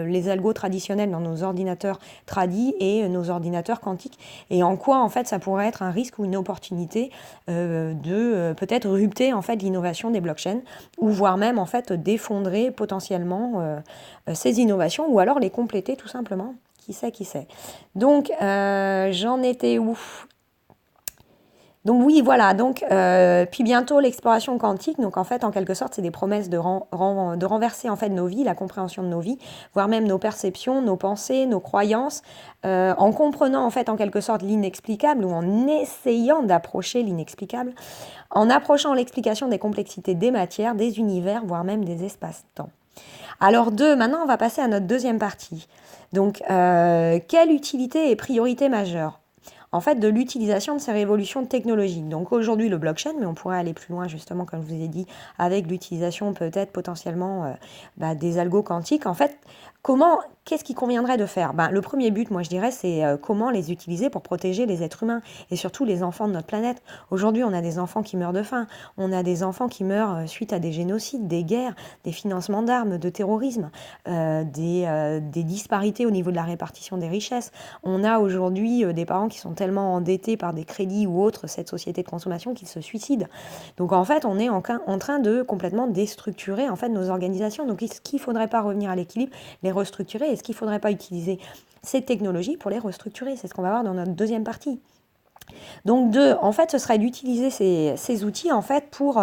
les algos traditionnels dans nos ordinateurs tradis et nos ordinateurs quantiques et en quoi, en fait, ça pourrait être un risque ou une opportunité de peut-être rupter, en fait, l'innovation des blockchains ou voire même en fait d'effondrer potentiellement ces innovations ou alors les compléter tout simplement. Qui sait, qui sait. Donc j'en étais où? Donc oui, voilà, donc puis bientôt l'exploration quantique, donc en fait en quelque sorte c'est des promesses de renverser en fait nos vies, la compréhension de nos vies, voire même nos perceptions, nos pensées, nos croyances, en comprenant en fait en quelque sorte l'inexplicable ou en essayant d'approcher l'inexplicable, en approchant l'explication des complexités des matières, des univers, voire même des espaces-temps. Alors maintenant on va passer à notre deuxième partie. Donc quelle utilité et priorité majeure en fait, de l'utilisation de ces révolutions technologiques. Donc aujourd'hui, le blockchain, mais on pourrait aller plus loin, justement, comme je vous ai dit, avec l'utilisation peut-être potentiellement des algos quantiques. En fait, qu'est-ce qu'il conviendrait de faire? Le premier but, moi je dirais, c'est comment les utiliser pour protéger les êtres humains et surtout les enfants de notre planète. Aujourd'hui, on a des enfants qui meurent de faim, on a des enfants qui meurent suite à des génocides, des guerres, des financements d'armes, de terrorisme, des disparités au niveau de la répartition des richesses. On a aujourd'hui des parents qui sont tellement endettés par des crédits ou autres, cette société de consommation, qu'ils se suicident. Donc en fait, on est en train de complètement déstructurer en fait nos organisations. Donc est-ce qu'il ne faudrait pas revenir à l'équilibre, les restructurer? Est-ce qu'il ne faudrait pas utiliser ces technologies pour les restructurer? C'est ce qu'on va voir dans notre deuxième partie. Donc en fait, ce serait d'utiliser ces outils en fait pour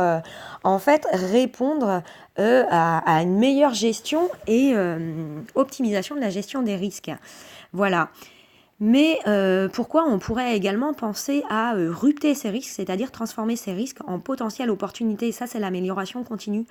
en fait répondre à une meilleure gestion et optimisation de la gestion des risques. Voilà. Mais pourquoi on pourrait également penser à rupter ces risques, c'est-à-dire transformer ces risques en potentielles opportunités. Ça, c'est l'amélioration continue.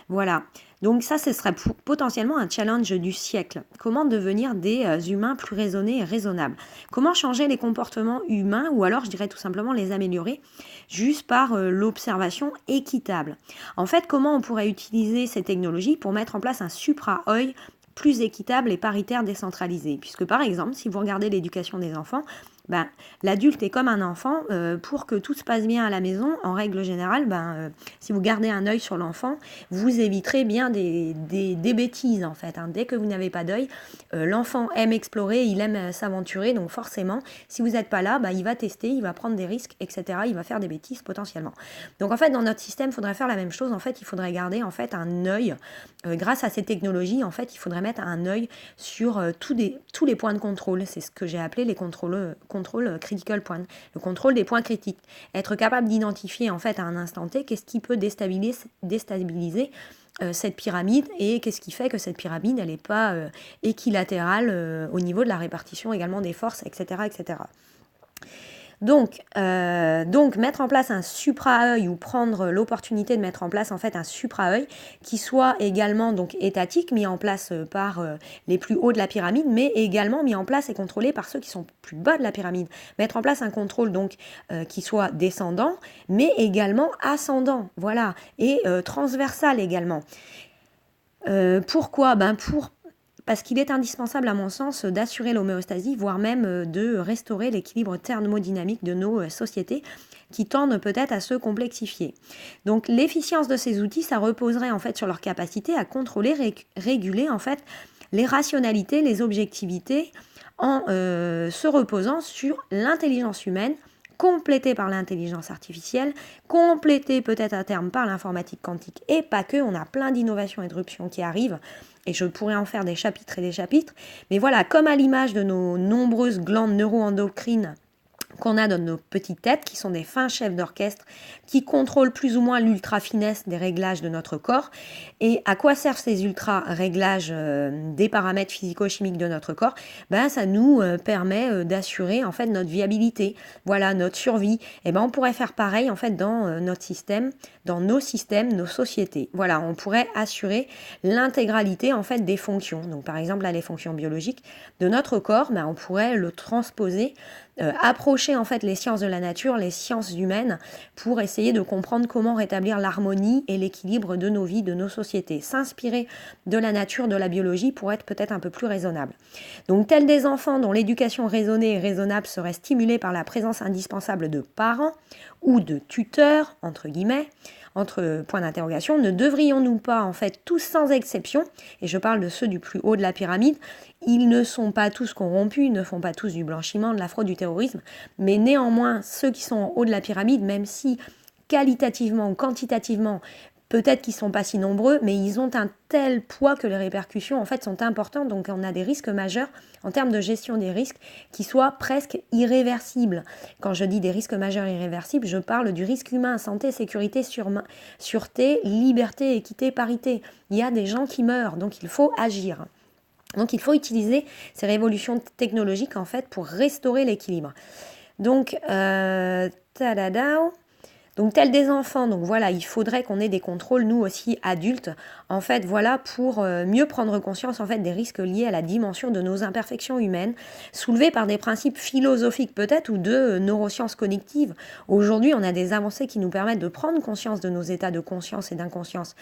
Voilà. Donc ça, ce serait potentiellement un challenge du siècle. Comment devenir des humains plus raisonnés et raisonnables? Comment changer les comportements humains ou alors, je dirais tout simplement, les améliorer juste par l'observation équitable. En fait, comment on pourrait utiliser ces technologies pour mettre en place un supra-œil plus équitable et paritaire décentralisé. Puisque par exemple, si vous regardez l'éducation des enfants, l'adulte est comme un enfant. Pour que tout se passe bien à la maison, en règle générale, si vous gardez un œil sur l'enfant, vous éviterez bien des bêtises en fait. Dès que vous n'avez pas d'œil, l'enfant aime explorer, il aime s'aventurer, donc forcément, si vous n'êtes pas là, il va tester, il va prendre des risques, etc. Il va faire des bêtises potentiellement. Donc en fait, dans notre système, il faudrait faire la même chose. En fait, il faudrait garder en fait un œil. Grâce à ces technologies, en fait, il faudrait mettre un œil sur tous les points de contrôle. C'est ce que j'ai appelé les contrôle critical point, le contrôle des points critiques. Être capable d'identifier en fait à un instant T qu'est-ce qui peut déstabiliser cette pyramide et qu'est-ce qui fait que cette pyramide elle n'est pas équilatérale au niveau de la répartition également des forces, etc. etc. Donc, mettre en place un supra-œil ou prendre l'opportunité de mettre en place en fait un supra-œil qui soit également donc étatique, mis en place par les plus hauts de la pyramide, mais également mis en place et contrôlé par ceux qui sont plus bas de la pyramide. Mettre en place un contrôle donc qui soit descendant, mais également ascendant, voilà, et transversal également. Pourquoi? parce qu'il est indispensable, à mon sens, d'assurer l'homéostasie, voire même de restaurer l'équilibre thermodynamique de nos sociétés qui tendent peut-être à se complexifier. Donc l'efficience de ces outils, ça reposerait en fait sur leur capacité à contrôler, réguler en fait les rationalités, les objectivités, en se reposant sur l'intelligence humaine, complétée par l'intelligence artificielle, complétée peut-être à terme par l'informatique quantique, et pas que, on a plein d'innovations et d'éruptions qui arrivent, et je pourrais en faire des chapitres et des chapitres, mais voilà, comme à l'image de nos nombreuses glandes neuroendocrines qu'on a dans nos petites têtes, qui sont des fins chefs d'orchestre, qui contrôlent plus ou moins l'ultra-finesse des réglages de notre corps. Et à quoi servent ces ultra-réglages des paramètres physico-chimiques de notre corps? Ça nous permet d'assurer en fait notre viabilité, voilà, notre survie. Et on pourrait faire pareil en fait dans notre système, dans nos systèmes, nos sociétés. Voilà, on pourrait assurer l'intégralité en fait des fonctions. Donc par exemple là, les fonctions biologiques de notre corps, on pourrait le transposer, approcher en fait les sciences de la nature, les sciences humaines, pour essayer de comprendre comment rétablir l'harmonie et l'équilibre de nos vies, de nos sociétés. S'inspirer de la nature, de la biologie pour être peut-être un peu plus raisonnable. Donc tels des enfants dont l'éducation raisonnée et raisonnable serait stimulée par la présence indispensable de parents ou de tuteurs, entre guillemets, entre points d'interrogation, ne devrions-nous pas, en fait, tous sans exception, et je parle de ceux du plus haut de la pyramide, ils ne sont pas tous corrompus, ils ne font pas tous du blanchiment, de la fraude, du terrorisme, mais néanmoins, ceux qui sont en haut de la pyramide, même si qualitativement ou quantitativement, peut-être qu'ils ne sont pas si nombreux, mais ils ont un tel poids que les répercussions en fait sont importantes, donc on a des risques majeurs en termes de gestion des risques qui soient presque irréversibles. Quand je dis des risques majeurs irréversibles, je parle du risque humain, santé, sécurité, sûreté, liberté, équité, parité. Il y a des gens qui meurent, donc il faut agir. Donc il faut utiliser ces révolutions technologiques en fait pour restaurer l'équilibre. Donc, donc, tels des enfants, donc voilà, il faudrait qu'on ait des contrôles, nous aussi adultes, en fait, voilà, pour mieux prendre conscience en fait des risques liés à la dimension de nos imperfections humaines, soulevés par des principes philosophiques peut-être ou de neurosciences cognitives. Aujourd'hui, on a des avancées qui nous permettent de prendre conscience de nos états de conscience et d'inconscience.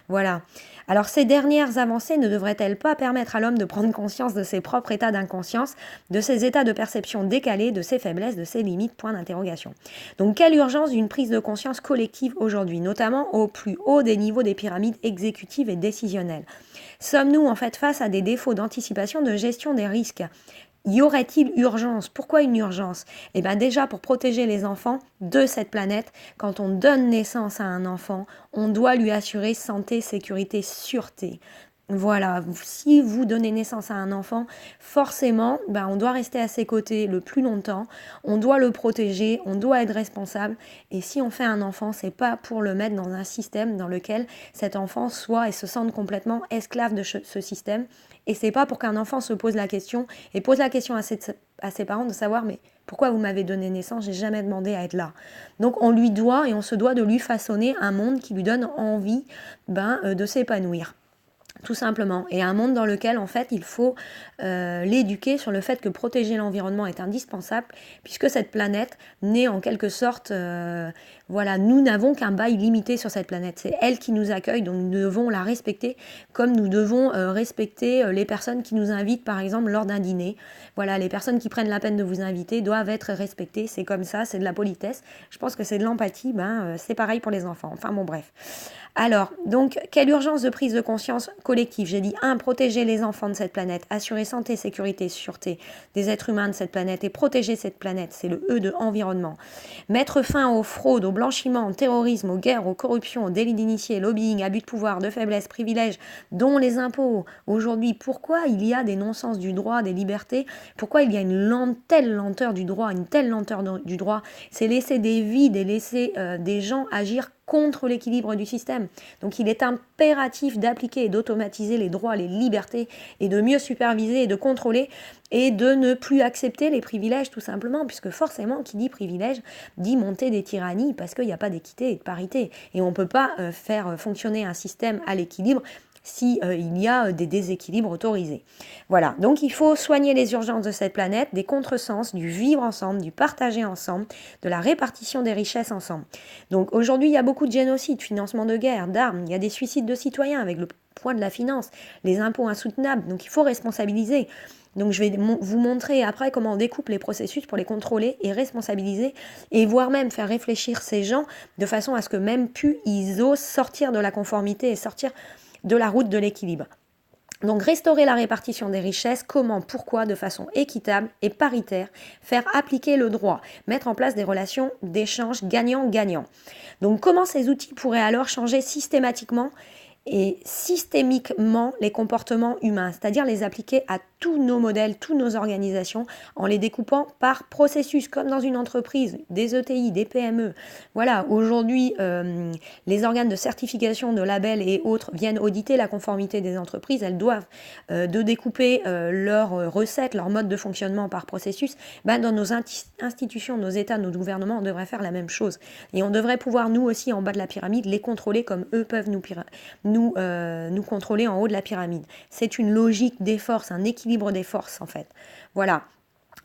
Voilà. Alors, ces dernières avancées ne devraient-elles pas permettre à l'homme de prendre conscience de ses propres états d'inconscience, de ses états de perception décalés, de ses faiblesses, de ses limites, point d'interrogation. Donc, quelle urgence d'une prise de conscience collective aujourd'hui, notamment au plus haut des niveaux des pyramides exécutives et décisionnelles. Sommes-nous en fait face à des défauts d'anticipation, de gestion des risques? Y aurait-il urgence? Pourquoi une urgence? Déjà pour protéger les enfants de cette planète, quand on donne naissance à un enfant, on doit lui assurer santé, sécurité, sûreté. Voilà, si vous donnez naissance à un enfant, forcément, on doit rester à ses côtés le plus longtemps, on doit le protéger, on doit être responsable. Et si on fait un enfant, c'est pas pour le mettre dans un système dans lequel cet enfant soit et se sente complètement esclave de ce système. Et c'est pas pour qu'un enfant se pose la question et pose la question à ses parents de savoir mais pourquoi vous m'avez donné naissance, j'ai jamais demandé à être là. Donc on lui doit et on se doit de lui façonner un monde qui lui donne envie de s'épanouir. Tout simplement. Et un monde dans lequel, en fait, il faut l'éduquer sur le fait que protéger l'environnement est indispensable, puisque cette planète n'est en quelque sorte... nous n'avons qu'un bail limité sur cette planète. C'est elle qui nous accueille, donc nous devons la respecter, comme nous devons respecter les personnes qui nous invitent, par exemple, lors d'un dîner. Voilà, les personnes qui prennent la peine de vous inviter doivent être respectées. C'est comme ça, c'est de la politesse. Je pense que c'est de l'empathie. C'est pareil pour les enfants. Enfin, bon, bref. Alors, donc, quelle urgence de prise de conscience collective? J'ai dit 1. Protéger les enfants de cette planète, assurer santé, sécurité, sûreté des êtres humains de cette planète et protéger cette planète, c'est le E de environnement. Mettre fin aux fraudes, au blanchiment, au terrorisme, aux guerres, aux corruptions, aux délits d'initiés, lobbying, abus de pouvoir, de faiblesse, privilèges, dont les impôts. Aujourd'hui, pourquoi il y a des non-sens du droit, des libertés? Pourquoi il y a une telle lenteur du droit, une telle lenteur du droit? C'est laisser des vides et laisser des gens agir contre l'équilibre du système. Donc il est impératif d'appliquer et d'automatiser les droits, les libertés et de mieux superviser et de contrôler et de ne plus accepter les privilèges tout simplement, puisque forcément qui dit privilège dit montée des tyrannies parce qu'il n'y a pas d'équité et de parité. Et on ne peut pas faire fonctionner un système à l'équilibre si il y a des déséquilibres autorisés. Voilà, donc il faut soigner les urgences de cette planète, des contresens, du vivre ensemble, du partager ensemble, de la répartition des richesses ensemble. Donc aujourd'hui, il y a beaucoup de génocides, financement de guerre, d'armes, il y a des suicides de citoyens avec le poids de la finance, les impôts insoutenables, donc il faut responsabiliser. Donc je vais vous montrer après comment on découpe les processus pour les contrôler et responsabiliser et voire même faire réfléchir ces gens de façon à ce que même plus ils osent sortir de la conformité et sortir de la route de l'équilibre. Donc restaurer la répartition des richesses, comment, pourquoi, de façon équitable et paritaire, faire appliquer le droit, mettre en place des relations d'échange gagnant-gagnant. Donc comment ces outils pourraient alors changer systématiquement et systémiquement les comportements humains, c'est-à-dire les appliquer à tous nos modèles, toutes nos organisations, en les découpant par processus, comme dans une entreprise, des ETI, des PME. Voilà, aujourd'hui, les organes de certification, de labels et autres viennent auditer la conformité des entreprises. Elles doivent de découper leurs recettes, leur mode de fonctionnement par processus. Dans nos institutions, nos États, nos gouvernements, on devrait faire la même chose. Et on devrait pouvoir, nous aussi, en bas de la pyramide, les contrôler comme eux peuvent nous contrôler en haut de la pyramide. C'est une logique des forces, un équilibre des forces en fait. Voilà.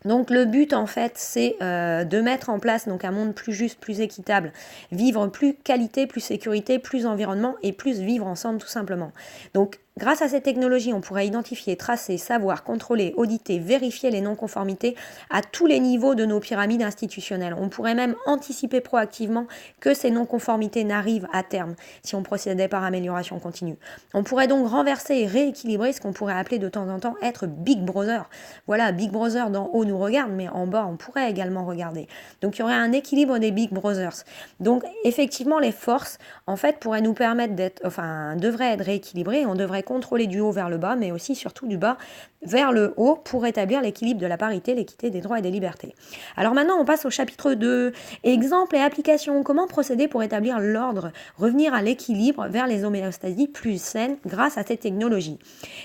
Donc le but en fait c'est de mettre en place donc un monde plus juste, plus équitable, vivre plus qualité, plus sécurité, plus environnement et plus vivre ensemble tout simplement. Donc grâce à cette technologie, on pourrait identifier, tracer, savoir, contrôler, auditer, vérifier les non-conformités à tous les niveaux de nos pyramides institutionnelles. On pourrait même anticiper proactivement que ces non-conformités n'arrivent à terme si on procédait par amélioration continue. On pourrait donc renverser et rééquilibrer ce qu'on pourrait appeler de temps en temps être Big Brother. Voilà, Big Brother d'en haut nous regarde, mais en bas on pourrait également regarder. Donc il y aurait un équilibre des Big Brothers. Donc effectivement les forces en fait pourraient nous permettre devraient être rééquilibrées. On devrait contrôler du haut vers le bas, mais aussi surtout du bas vers le haut pour établir l'équilibre de la parité, l'équité des droits et des libertés. Alors maintenant, on passe au chapitre 2, exemples et applications. Comment procéder pour établir l'ordre, revenir à l'équilibre vers les homéostasies plus saines grâce à cette technologie?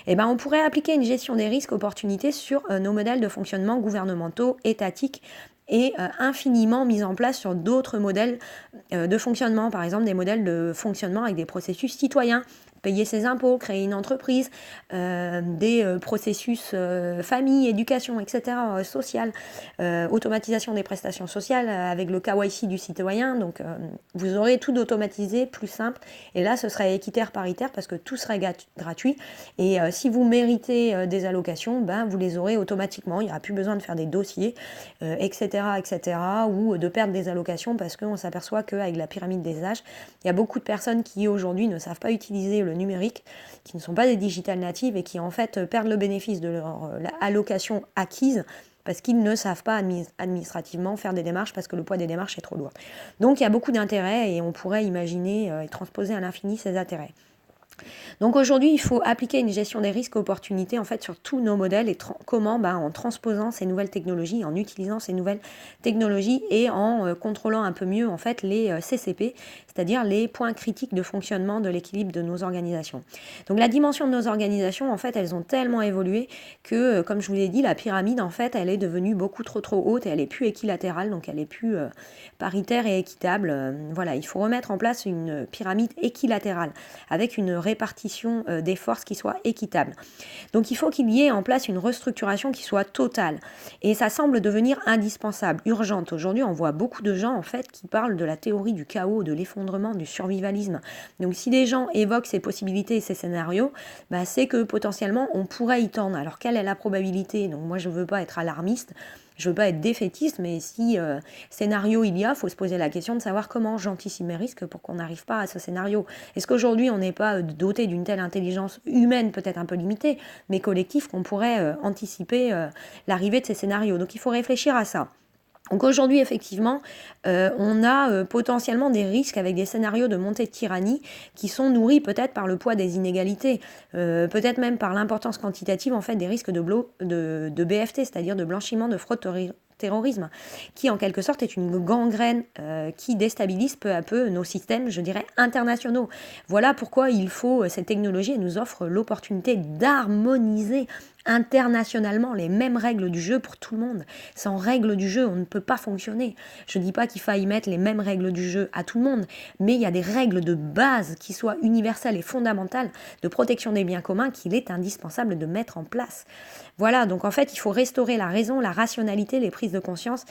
On pourrait appliquer une gestion des risques opportunités sur nos modèles de fonctionnement gouvernementaux, étatiques, et infiniment mis en place sur d'autres modèles de fonctionnement, par exemple des modèles de fonctionnement avec des processus citoyens, payer ses impôts, créer une entreprise, des processus famille, éducation, etc., social, automatisation des prestations sociales avec le KYC du citoyen. Donc vous aurez tout automatisé, plus simple. Et là, ce serait équitaire, paritaire parce que tout serait gratuit. Et si vous méritez des allocations, vous les aurez automatiquement. Il n'y aura plus besoin de faire des dossiers, etc., etc., ou de perdre des allocations parce qu'on s'aperçoit qu'avec la pyramide des âges, il y a beaucoup de personnes qui aujourd'hui ne savent pas utiliser le numérique, qui ne sont pas des digital natives et qui en fait perdent le bénéfice de leur allocation acquise parce qu'ils ne savent pas administrativement faire des démarches parce que le poids des démarches est trop lourd. Donc il y a beaucoup d'intérêts et on pourrait imaginer et transposer à l'infini ces intérêts. Donc aujourd'hui, il faut appliquer une gestion des risques opportunités en fait sur tous nos modèles et comment en transposant ces nouvelles technologies, en utilisant ces nouvelles technologies et en contrôlant un peu mieux en fait les CCP, c'est-à-dire les points critiques de fonctionnement de l'équilibre de nos organisations. Donc la dimension de nos organisations en fait, elles ont tellement évolué que comme je vous l'ai dit, la pyramide en fait, elle est devenue beaucoup trop haute et elle est plus équilatérale, donc elle est plus paritaire et équitable. Voilà, il faut remettre en place une pyramide équilatérale avec une répartition des forces qui soit équitable. Donc il faut qu'il y ait en place une restructuration qui soit totale. Et ça semble devenir indispensable, urgente. Aujourd'hui, on voit beaucoup de gens en fait qui parlent de la théorie du chaos, de l'effondrement, du survivalisme. Donc si des gens évoquent ces possibilités et ces scénarios, c'est que potentiellement on pourrait y tendre. Alors quelle est la probabilité? Donc moi je ne veux pas être alarmiste. Je ne veux pas être défaitiste, mais si scénario il y a, il faut se poser la question de savoir comment j'anticipe mes risques pour qu'on n'arrive pas à ce scénario. Est-ce qu'aujourd'hui, on n'est pas doté d'une telle intelligence humaine, peut-être un peu limitée, mais collective, qu'on pourrait anticiper l'arrivée de ces scénarios? Donc il faut réfléchir à ça. Donc aujourd'hui, effectivement, on a potentiellement des risques avec des scénarios de montée de tyrannie qui sont nourris peut-être par le poids des inégalités, peut-être même par l'importance quantitative en fait des risques de BFT, c'est-à-dire de blanchiment, de fraude terrorisme, qui en quelque sorte est une gangrène qui déstabilise peu à peu nos systèmes, je dirais, internationaux. Voilà pourquoi il faut, cette technologie elle nous offre l'opportunité d'harmoniser internationalement les mêmes règles du jeu pour tout le monde. Sans règles du jeu, on ne peut pas fonctionner. Je ne dis pas qu'il faille mettre les mêmes règles du jeu à tout le monde, mais il y a des règles de base qui soient universelles et fondamentales de protection des biens communs qu'il est indispensable de mettre en place. Voilà, donc en fait, il faut restaurer la raison, la rationalité, les prises de conscience.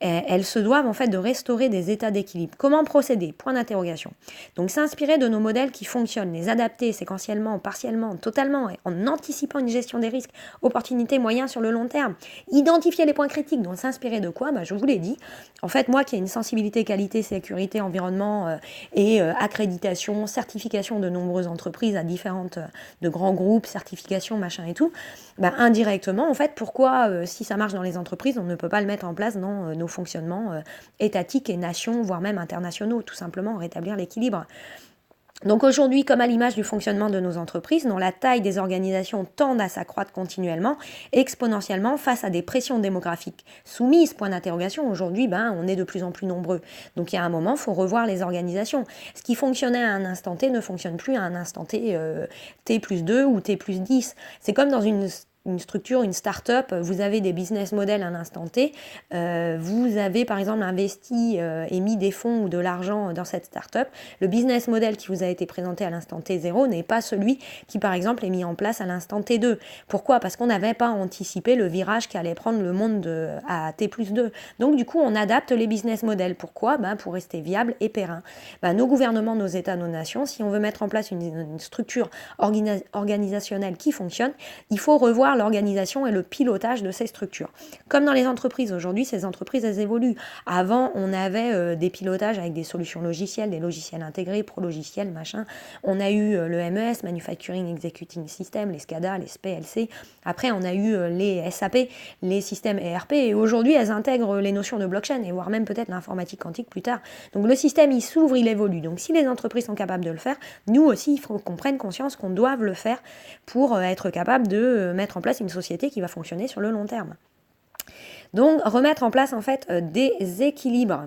Elles se doivent en fait de restaurer des états d'équilibre. Comment procéder? Point d'interrogation. Donc s'inspirer de nos modèles qui fonctionnent, les adapter séquentiellement, partiellement, totalement, en anticipant une gestion des risques, opportunités, moyens sur le long terme. Identifier les points critiques, donc s'inspirer de quoi? Je vous l'ai dit. En fait, moi qui ai une sensibilité qualité, sécurité, environnement et accréditation, certification de nombreuses entreprises à différentes, de grands groupes, certification, machin et tout, indirectement, en fait, pourquoi, si ça marche dans les entreprises, on ne peut pas le mettre en place dans nos fonctionnements étatiques et nations, voire même internationaux, tout simplement rétablir l'équilibre. Donc aujourd'hui, comme à l'image du fonctionnement de nos entreprises, dont la taille des organisations tend à s'accroître continuellement, exponentiellement, face à des pressions démographiques soumises, point d'interrogation, aujourd'hui, on est de plus en plus nombreux. Donc il y a un moment, il faut revoir les organisations. Ce qui fonctionnait à un instant T ne fonctionne plus à un instant T, T plus 2 ou T plus 10. C'est comme dans une structure, une start-up, vous avez des business models à l'instant T, vous avez par exemple investi et mis des fonds ou de l'argent dans cette start-up, le business model qui vous a été présenté à l'instant T0 n'est pas celui qui par exemple est mis en place à l'instant T2. Pourquoi? Parce qu'on n'avait pas anticipé le virage qu'allait prendre le monde à T plus 2. Donc du coup on adapte les business models. Pourquoi? Pour rester viable et périn. Nos gouvernements, nos États, nos nations, si on veut mettre en place une structure organisationnelle qui fonctionne, il faut revoir l'organisation et le pilotage de ces structures. Comme dans les entreprises, aujourd'hui, ces entreprises, elles évoluent. Avant, on avait des pilotages avec des solutions logicielles, des logiciels intégrés, pro-logiciels, machin. On a eu le MES, Manufacturing Executing System, les SCADA, les SPLC. Après, on a eu les SAP, les systèmes ERP. Et aujourd'hui, elles intègrent les notions de blockchain et voire même peut-être l'informatique quantique plus tard. Donc le système, il s'ouvre, il évolue. Donc si les entreprises sont capables de le faire, nous aussi, il faut qu'on prenne conscience qu'on doit le faire pour être capable de mettre en place une société qui va fonctionner sur le long terme. Donc remettre en place en fait des équilibres.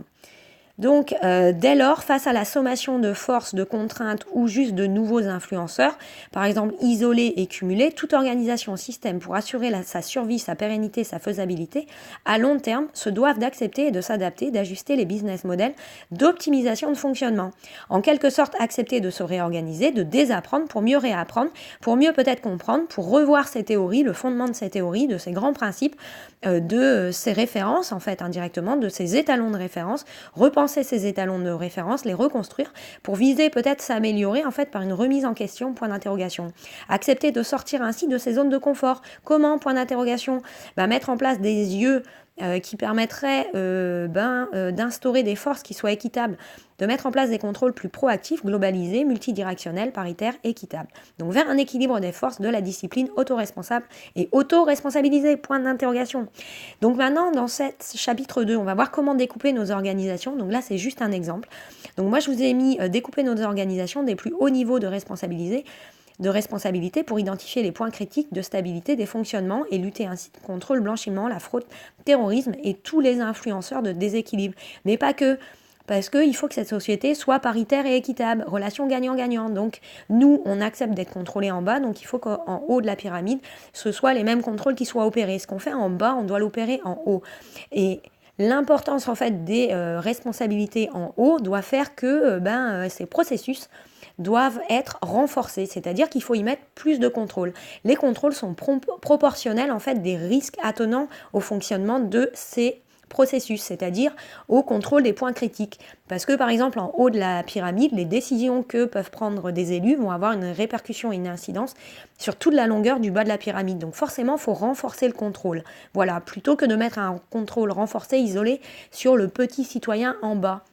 Donc, dès lors, face à la sommation de forces, de contraintes ou juste de nouveaux influenceurs, par exemple isolés et cumulés, toute organisation, système, pour assurer sa survie, sa pérennité, sa faisabilité, à long terme, se doivent d'accepter et de s'adapter, d'ajuster les business models d'optimisation de fonctionnement. En quelque sorte, accepter de se réorganiser, de désapprendre pour mieux réapprendre, pour mieux peut-être comprendre, pour revoir ces théories, le fondement de ces théories, de ces grands principes, de ces références, en fait, indirectement, de ces étalons de référence, repenser ces étalons de référence, les reconstruire pour viser peut-être s'améliorer en fait par une remise en question, point d'interrogation. Accepter de sortir ainsi de ces zones de confort. Comment, point d'interrogation? Mettre en place des yeux qui permettraient d'instaurer des forces qui soient équitables, de mettre en place des contrôles plus proactifs, globalisés, multidirectionnels, paritaires, équitables. Donc vers un équilibre des forces de la discipline autoresponsable et auto-responsabilisée, point d'interrogation. Donc maintenant, dans ce chapitre 2, on va voir comment découper nos organisations. Donc là, c'est juste un exemple. Donc moi, je vous ai mis découper nos organisations des plus hauts niveaux de responsabilité pour identifier les points critiques de stabilité des fonctionnements et lutter ainsi contre le blanchiment, la fraude, le terrorisme et tous les influenceurs de déséquilibre. Mais pas que, parce qu'il faut que cette société soit paritaire et équitable, relation gagnant-gagnant. Donc nous, on accepte d'être contrôlés en bas, donc il faut qu'en haut de la pyramide, ce soit les mêmes contrôles qui soient opérés. Ce qu'on fait en bas, on doit l'opérer en haut. Et l'importance en fait des responsabilités en haut doit faire que ces processus doivent être renforcés, c'est-à-dire qu'il faut y mettre plus de contrôles. Les contrôles sont proportionnels en fait des risques attenants au fonctionnement de ces processus, c'est-à-dire au contrôle des points critiques. Parce que par exemple en haut de la pyramide, les décisions que peuvent prendre des élus vont avoir une répercussion et une incidence sur toute la longueur du bas de la pyramide. Donc forcément, il faut renforcer le contrôle. Voilà, plutôt que de mettre un contrôle renforcé, isolé sur le petit citoyen en bas.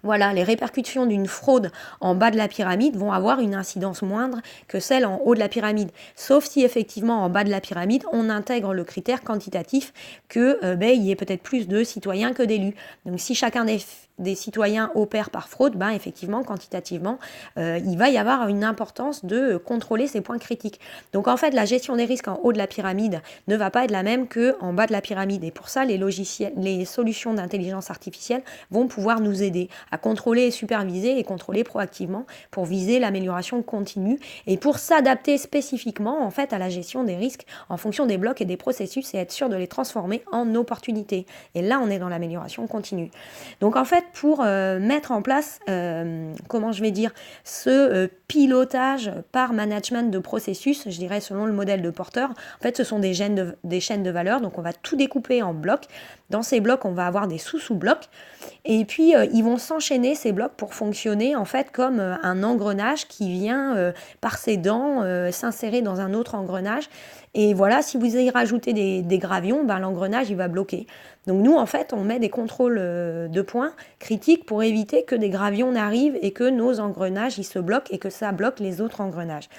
Voilà, les répercussions d'une fraude en bas de la pyramide vont avoir une incidence moindre que celle en haut de la pyramide. Sauf si effectivement en bas de la pyramide, on intègre le critère quantitatif que il y ait peut-être plus de citoyens que d'élus. Donc si chacun des citoyens opèrent par fraude, effectivement, quantitativement, il va y avoir une importance de contrôler ces points critiques. Donc en fait, la gestion des risques en haut de la pyramide ne va pas être la même qu'en bas de la pyramide. Et pour ça, les solutions d'intelligence artificielle vont pouvoir nous aider à contrôler et superviser et contrôler proactivement pour viser l'amélioration continue et pour s'adapter spécifiquement en fait à la gestion des risques en fonction des blocs et des processus et être sûr de les transformer en opportunités. Et là, on est dans l'amélioration continue. Donc en fait, pour mettre en place, comment je vais dire, ce pilotage par management de processus, je dirais selon le modèle de Porter, en fait, ce sont des chaînes de valeur. Donc on va tout découper en blocs. Dans ces blocs, on va avoir des sous-blocs. Et puis, ils vont s'enchaîner, ces blocs, pour fonctionner en fait comme un engrenage qui vient par ses dents s'insérer dans un autre engrenage. Et voilà, si vous y rajoutez des gravions, ben, l'engrenage, il va bloquer. Donc nous, en fait, on met des contrôles de points critiques pour éviter que des gravions n'arrivent et que nos engrenages, ils se bloquent et que ça bloque les autres engrenages.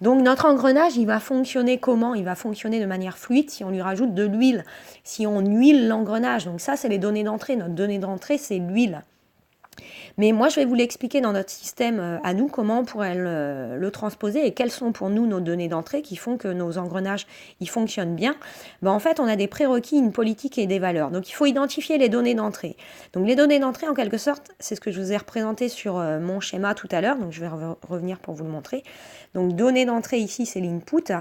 Donc notre engrenage, il va fonctionner comment? Il va fonctionner de manière fluide si on lui rajoute de l'huile, si on huile l'engrenage. Donc ça, c'est les données d'entrée. Notre donnée d'entrée, c'est l'huile. Mais moi, je vais vous l'expliquer dans notre système à nous, comment on pourrait le transposer et quelles sont pour nous nos données d'entrée qui font que nos engrenages ils fonctionnent bien. Ben, en fait, on a des prérequis, une politique et des valeurs. Donc, il faut identifier les données d'entrée. Donc, les données d'entrée, en quelque sorte, c'est ce que je vous ai représenté sur mon schéma tout à l'heure. Donc, je vais revenir pour vous le montrer. Donc, données d'entrée ici, c'est l'input.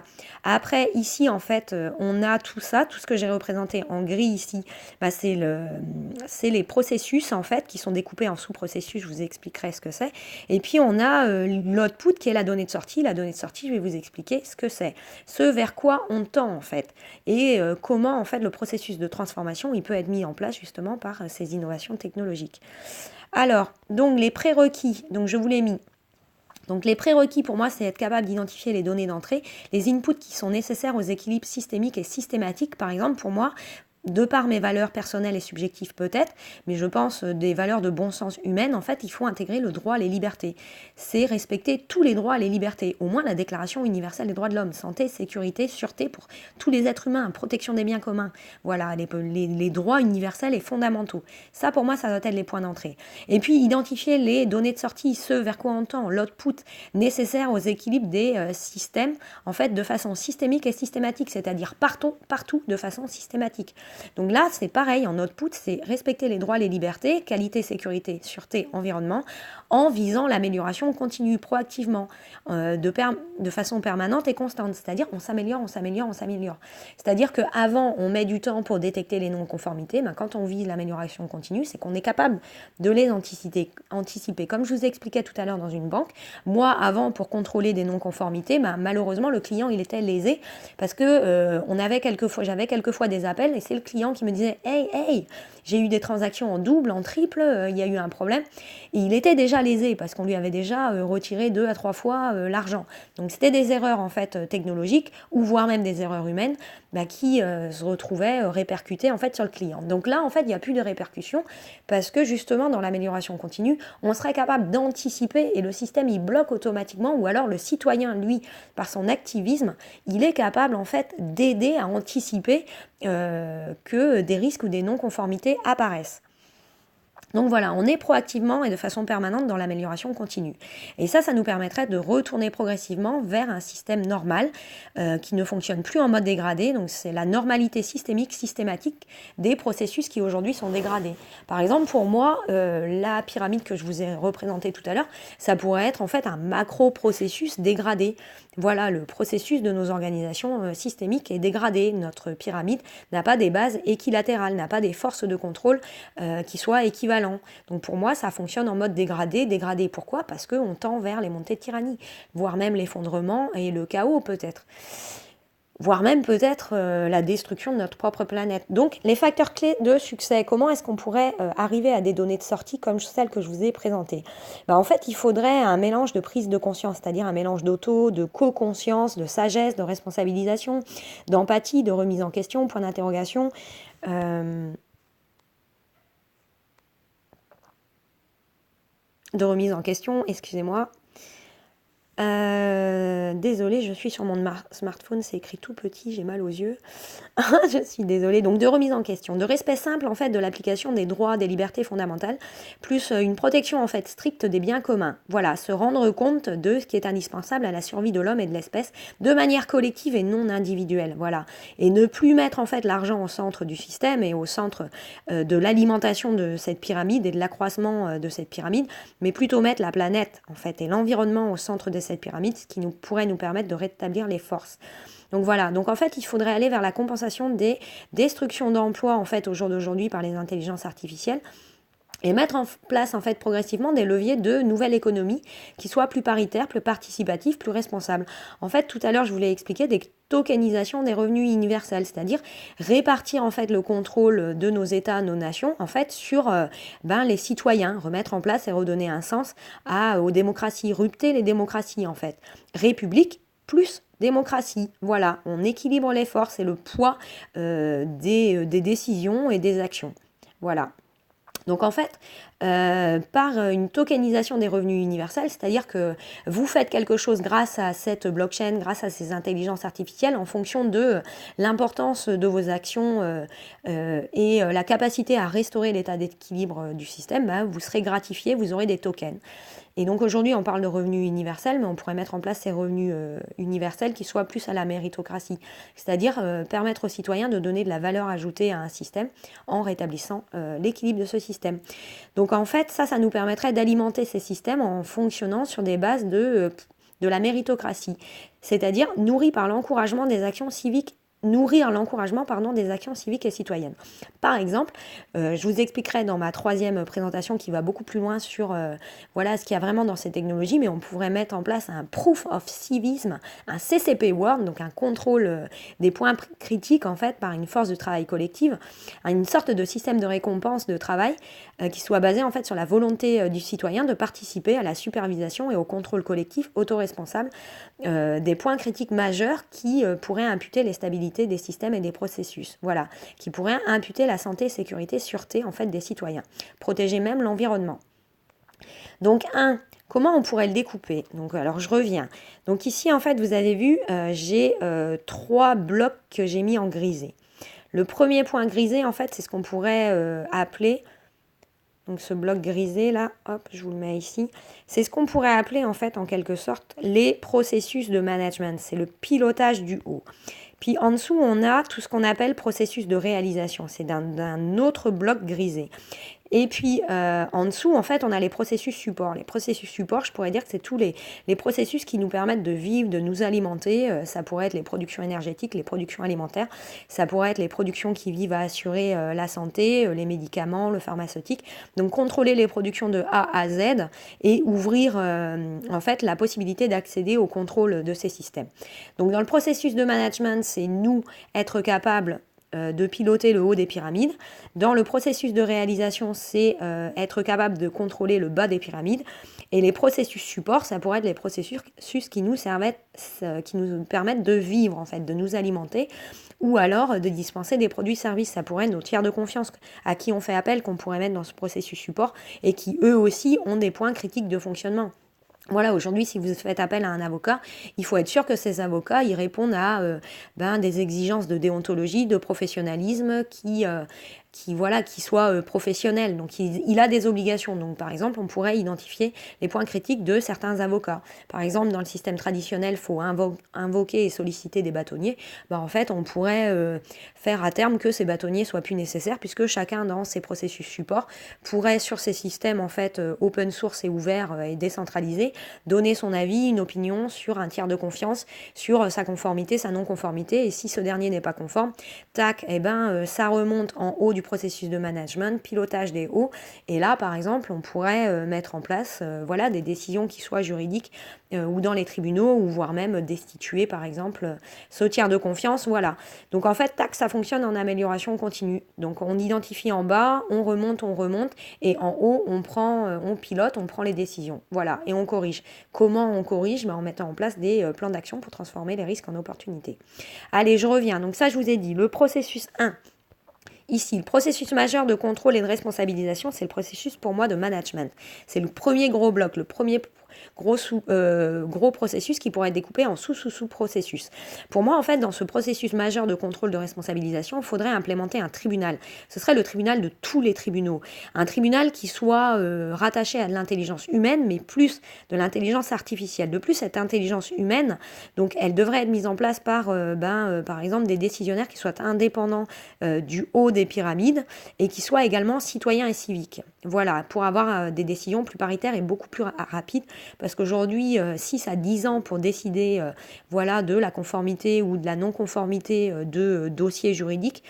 Après, ici, en fait, on a tout ça, tout ce que j'ai représenté en gris ici, ben, c'est les processus, en fait, qui sont découpés en sous-processus. Je vous expliquerai ce que c'est. Et puis, on a l'output qui est la donnée de sortie. La donnée de sortie, je vais vous expliquer ce que c'est. Ce vers quoi on tend, en fait. Et comment, en fait, le processus de transformation, il peut être mis en place, justement, par ces innovations technologiques. Alors, donc, les prérequis. Donc, je vous l'ai mis. Donc les prérequis pour moi, c'est être capable d'identifier les données d'entrée, les inputs qui sont nécessaires aux équilibres systémiques et systématiques. Par exemple, pour moi, de par mes valeurs personnelles et subjectives peut-être, mais je pense des valeurs de bon sens humaine, en fait, il faut intégrer le droit à les libertés. C'est respecter tous les droits à les libertés, au moins la Déclaration universelle des droits de l'homme, santé, sécurité, sûreté pour tous les êtres humains, protection des biens communs, voilà, les droits universels et fondamentaux. Ça, pour moi, ça doit être les points d'entrée. Et puis, identifier les données de sortie, ce vers quoi on tend, l'output nécessaire aux équilibres des systèmes, en fait, de façon systémique et systématique, c'est-à-dire partout de façon systématique. Donc là, c'est pareil, en output, c'est respecter les droits et les libertés, qualité, sécurité, sûreté, environnement, en visant l'amélioration continue, proactivement, de façon permanente et constante. C'est-à-dire, on s'améliore. C'est-à-dire qu'avant, on met du temps pour détecter les non-conformités, mais quand on vise l'amélioration continue, c'est qu'on est capable de les anticiper. Comme je vous expliquais tout à l'heure dans une banque, moi, avant, pour contrôler des non-conformités, malheureusement, le client, il était lésé parce que j'avais quelquefois des appels et c'est le client qui me disait « Hey, j'ai eu des transactions en double, en triple, il y a eu un problème. » Et il était déjà lésé parce qu'on lui avait déjà retiré 2 à 3 fois l'argent. Donc c'était des erreurs en fait technologiques ou voire même des erreurs humaines qui se retrouvaient répercutées en fait sur le client. Donc là en fait il n'y a plus de répercussions parce que justement dans l'amélioration continue, on serait capable d'anticiper et le système il bloque automatiquement ou alors le citoyen lui par son activisme, il est capable en fait d'aider à anticiper que des risques ou des non-conformités apparaissent. Donc voilà, on est proactivement et de façon permanente dans l'amélioration continue. Et ça nous permettrait de retourner progressivement vers un système normal qui ne fonctionne plus en mode dégradé. Donc c'est la normalité systématique des processus qui aujourd'hui sont dégradés. Par exemple, pour moi, la pyramide que je vous ai représentée tout à l'heure, ça pourrait être en fait un macro-processus dégradé. Voilà, le processus de nos organisations systémiques est dégradé. Notre pyramide n'a pas des bases équilatérales, n'a pas des forces de contrôle qui soient équivalentes. Donc pour moi, ça fonctionne en mode dégradé. Dégradé, pourquoi? Parce qu'on tend vers les montées de tyrannie, voire même l'effondrement et le chaos peut-être. Voire même peut-être la destruction de notre propre planète. Donc les facteurs clés de succès, comment est-ce qu'on pourrait arriver à des données de sortie comme celles que je vous ai présentées? En fait, il faudrait un mélange de prise de conscience, c'est-à-dire un mélange de co-conscience, de sagesse, de responsabilisation, d'empathie, de remise en question, point d'interrogation. De remise en question, excusez-moi. Désolée, je suis sur mon smartphone, c'est écrit tout petit, j'ai mal aux yeux. Je suis désolée. Donc de remise en question, de respect simple en fait de l'application des droits, des libertés fondamentales, plus une protection en fait stricte des biens communs. Voilà, se rendre compte de ce qui est indispensable à la survie de l'homme et de l'espèce de manière collective et non individuelle. Voilà, et ne plus mettre en fait l'argent au centre du système et au centre de l'alimentation de cette pyramide et de l'accroissement de cette pyramide, mais plutôt mettre la planète en fait et l'environnement au centre de cette pyramide, ce qui pourrait nous permettre de rétablir les forces. Donc voilà, donc en fait il faudrait aller vers la compensation des destructions d'emplois en fait au jour d'aujourd'hui par les intelligences artificielles et mettre en place en fait progressivement des leviers de nouvelle économie qui soient plus paritaires, plus participatifs, plus responsables. En fait, tout à l'heure, je voulais expliquer des tokenisations des revenus universels, c'est-à-dire répartir en fait le contrôle de nos États, nos nations, en fait sur les citoyens, remettre en place et redonner un sens aux démocraties, rupter les démocraties en fait. République plus démocratie. Voilà, on équilibre les forces et le poids des décisions et des actions. Voilà. Donc en fait, par une tokenisation des revenus universels, c'est-à-dire que vous faites quelque chose grâce à cette blockchain, grâce à ces intelligences artificielles, en fonction de l'importance de vos actions et la capacité à restaurer l'état d'équilibre du système, vous serez gratifié, vous aurez des tokens. Et donc aujourd'hui, on parle de revenus universels, mais on pourrait mettre en place ces revenus universels qui soient plus à la méritocratie, c'est-à-dire permettre aux citoyens de donner de la valeur ajoutée à un système en rétablissant l'équilibre de ce système. Donc en fait, ça nous permettrait d'alimenter ces systèmes en fonctionnant sur des bases de la méritocratie, c'est-à-dire nourris par l'encouragement des actions civiques des actions civiques et citoyennes. Par exemple, je vous expliquerai dans ma troisième présentation qui va beaucoup plus loin sur ce qu'il y a vraiment dans ces technologies, mais on pourrait mettre en place un Proof of Civism, un CCP World, donc un contrôle des points critiques en fait par une force de travail collective, une sorte de système de récompense de travail qui soit basé en fait sur la volonté du citoyen de participer à la supervision et au contrôle collectif autoresponsable des points critiques majeurs qui pourraient imputer les stabilités des systèmes et des processus, qui pourraient imputer la santé, sécurité, sûreté en fait des citoyens, protéger même l'environnement. Donc comment on pourrait le découper? Donc alors je reviens. Donc ici en fait vous avez vu, j'ai 3 blocs que j'ai mis en grisé. Le premier point grisé en fait c'est ce qu'on pourrait appeler, donc ce bloc grisé là, hop, je vous le mets ici, c'est ce qu'on pourrait appeler en fait en quelque sorte les processus de management, c'est le pilotage du haut. Puis en dessous, on a tout ce qu'on appelle processus de réalisation. C'est d'un autre bloc grisé. Et puis en dessous, en fait, on a les processus support. Les processus support, je pourrais dire que c'est tous les processus qui nous permettent de vivre, de nous alimenter. Ça pourrait être les productions énergétiques, les productions alimentaires. Ça pourrait être les productions qui vivent à assurer la santé, les médicaments, le pharmaceutique. Donc contrôler les productions de A à Z et ouvrir en fait la possibilité d'accéder au contrôle de ces systèmes. Donc dans le processus de management, c'est nous être capables de piloter le haut des pyramides. Dans le processus de réalisation, c'est être capable de contrôler le bas des pyramides. Et les processus support, ça pourrait être les processus qui nous permettent de vivre, en fait, de nous alimenter, ou alors de dispenser des produits-services. Ça pourrait être nos tiers de confiance à qui on fait appel, qu'on pourrait mettre dans ce processus support, et qui eux aussi ont des points critiques de fonctionnement. Voilà, aujourd'hui, si vous faites appel à un avocat, il faut être sûr que ces avocats, ils répondent à des exigences de déontologie, de professionnalisme qui soit professionnel. Donc, il a des obligations. Donc, par exemple, on pourrait identifier les points critiques de certains avocats. Par exemple, dans le système traditionnel, il faut invoquer et solliciter des bâtonniers. En fait, on pourrait faire à terme que ces bâtonniers soient plus nécessaires puisque chacun dans ses processus support pourrait, sur ces systèmes en fait open source et ouverts et décentralisés, donner son avis, une opinion sur un tiers de confiance, sur sa conformité, sa non-conformité. Et si ce dernier n'est pas conforme, ça remonte en haut du processus de management, pilotage des hauts. Et là, par exemple, on pourrait mettre en place des décisions qui soient juridiques ou dans les tribunaux, ou voire même destituer, par exemple, ce tiers de confiance. Voilà. Donc en fait, ça fonctionne en amélioration continue. Donc on identifie en bas, on remonte, et en haut, on pilote, on prend les décisions. Voilà, et on corrige. Comment on corrige? En mettant en place des plans d'action pour transformer les risques en opportunités. Allez, je reviens. Donc ça, je vous ai dit, le processus 1. Ici, le processus majeur de contrôle et de responsabilisation, c'est le processus pour moi de management. C'est le premier gros bloc, le premier gros processus qui pourrait être découpé en sous-processus. Pour moi, en fait, dans ce processus majeur de contrôle de responsabilisation, il faudrait implémenter un tribunal. Ce serait le tribunal de tous les tribunaux. Un tribunal qui soit rattaché à de l'intelligence humaine, mais plus de l'intelligence artificielle. De plus, cette intelligence humaine, donc, elle devrait être mise en place par, par exemple, des décisionnaires qui soient indépendants du haut des pyramides et qui soient également citoyens et civiques. Voilà, pour avoir des décisions plus paritaires et beaucoup plus rapides, parce qu'aujourd'hui, 6 à 10 ans pour décider voilà, de la conformité ou de la non-conformité de dossiers juridiques,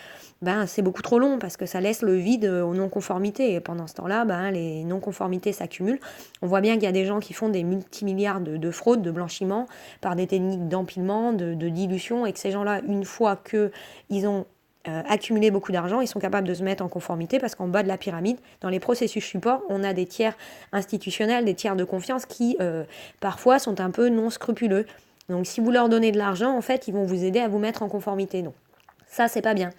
c'est beaucoup trop long parce que ça laisse le vide aux non-conformités. Et pendant ce temps-là, les non-conformités s'accumulent. On voit bien qu'il y a des gens qui font des multimilliards de fraudes, de blanchiment, par des techniques d'empilement, de dilution, et que ces gens-là, une fois qu'ils ont accumulé beaucoup d'argent, ils sont capables de se mettre en conformité parce qu'en bas de la pyramide, dans les processus support, on a des tiers institutionnels, des tiers de confiance qui, parfois, sont un peu non scrupuleux. Donc, si vous leur donnez de l'argent, en fait, ils vont vous aider à vous mettre en conformité. Donc, ça, c'est pas bien.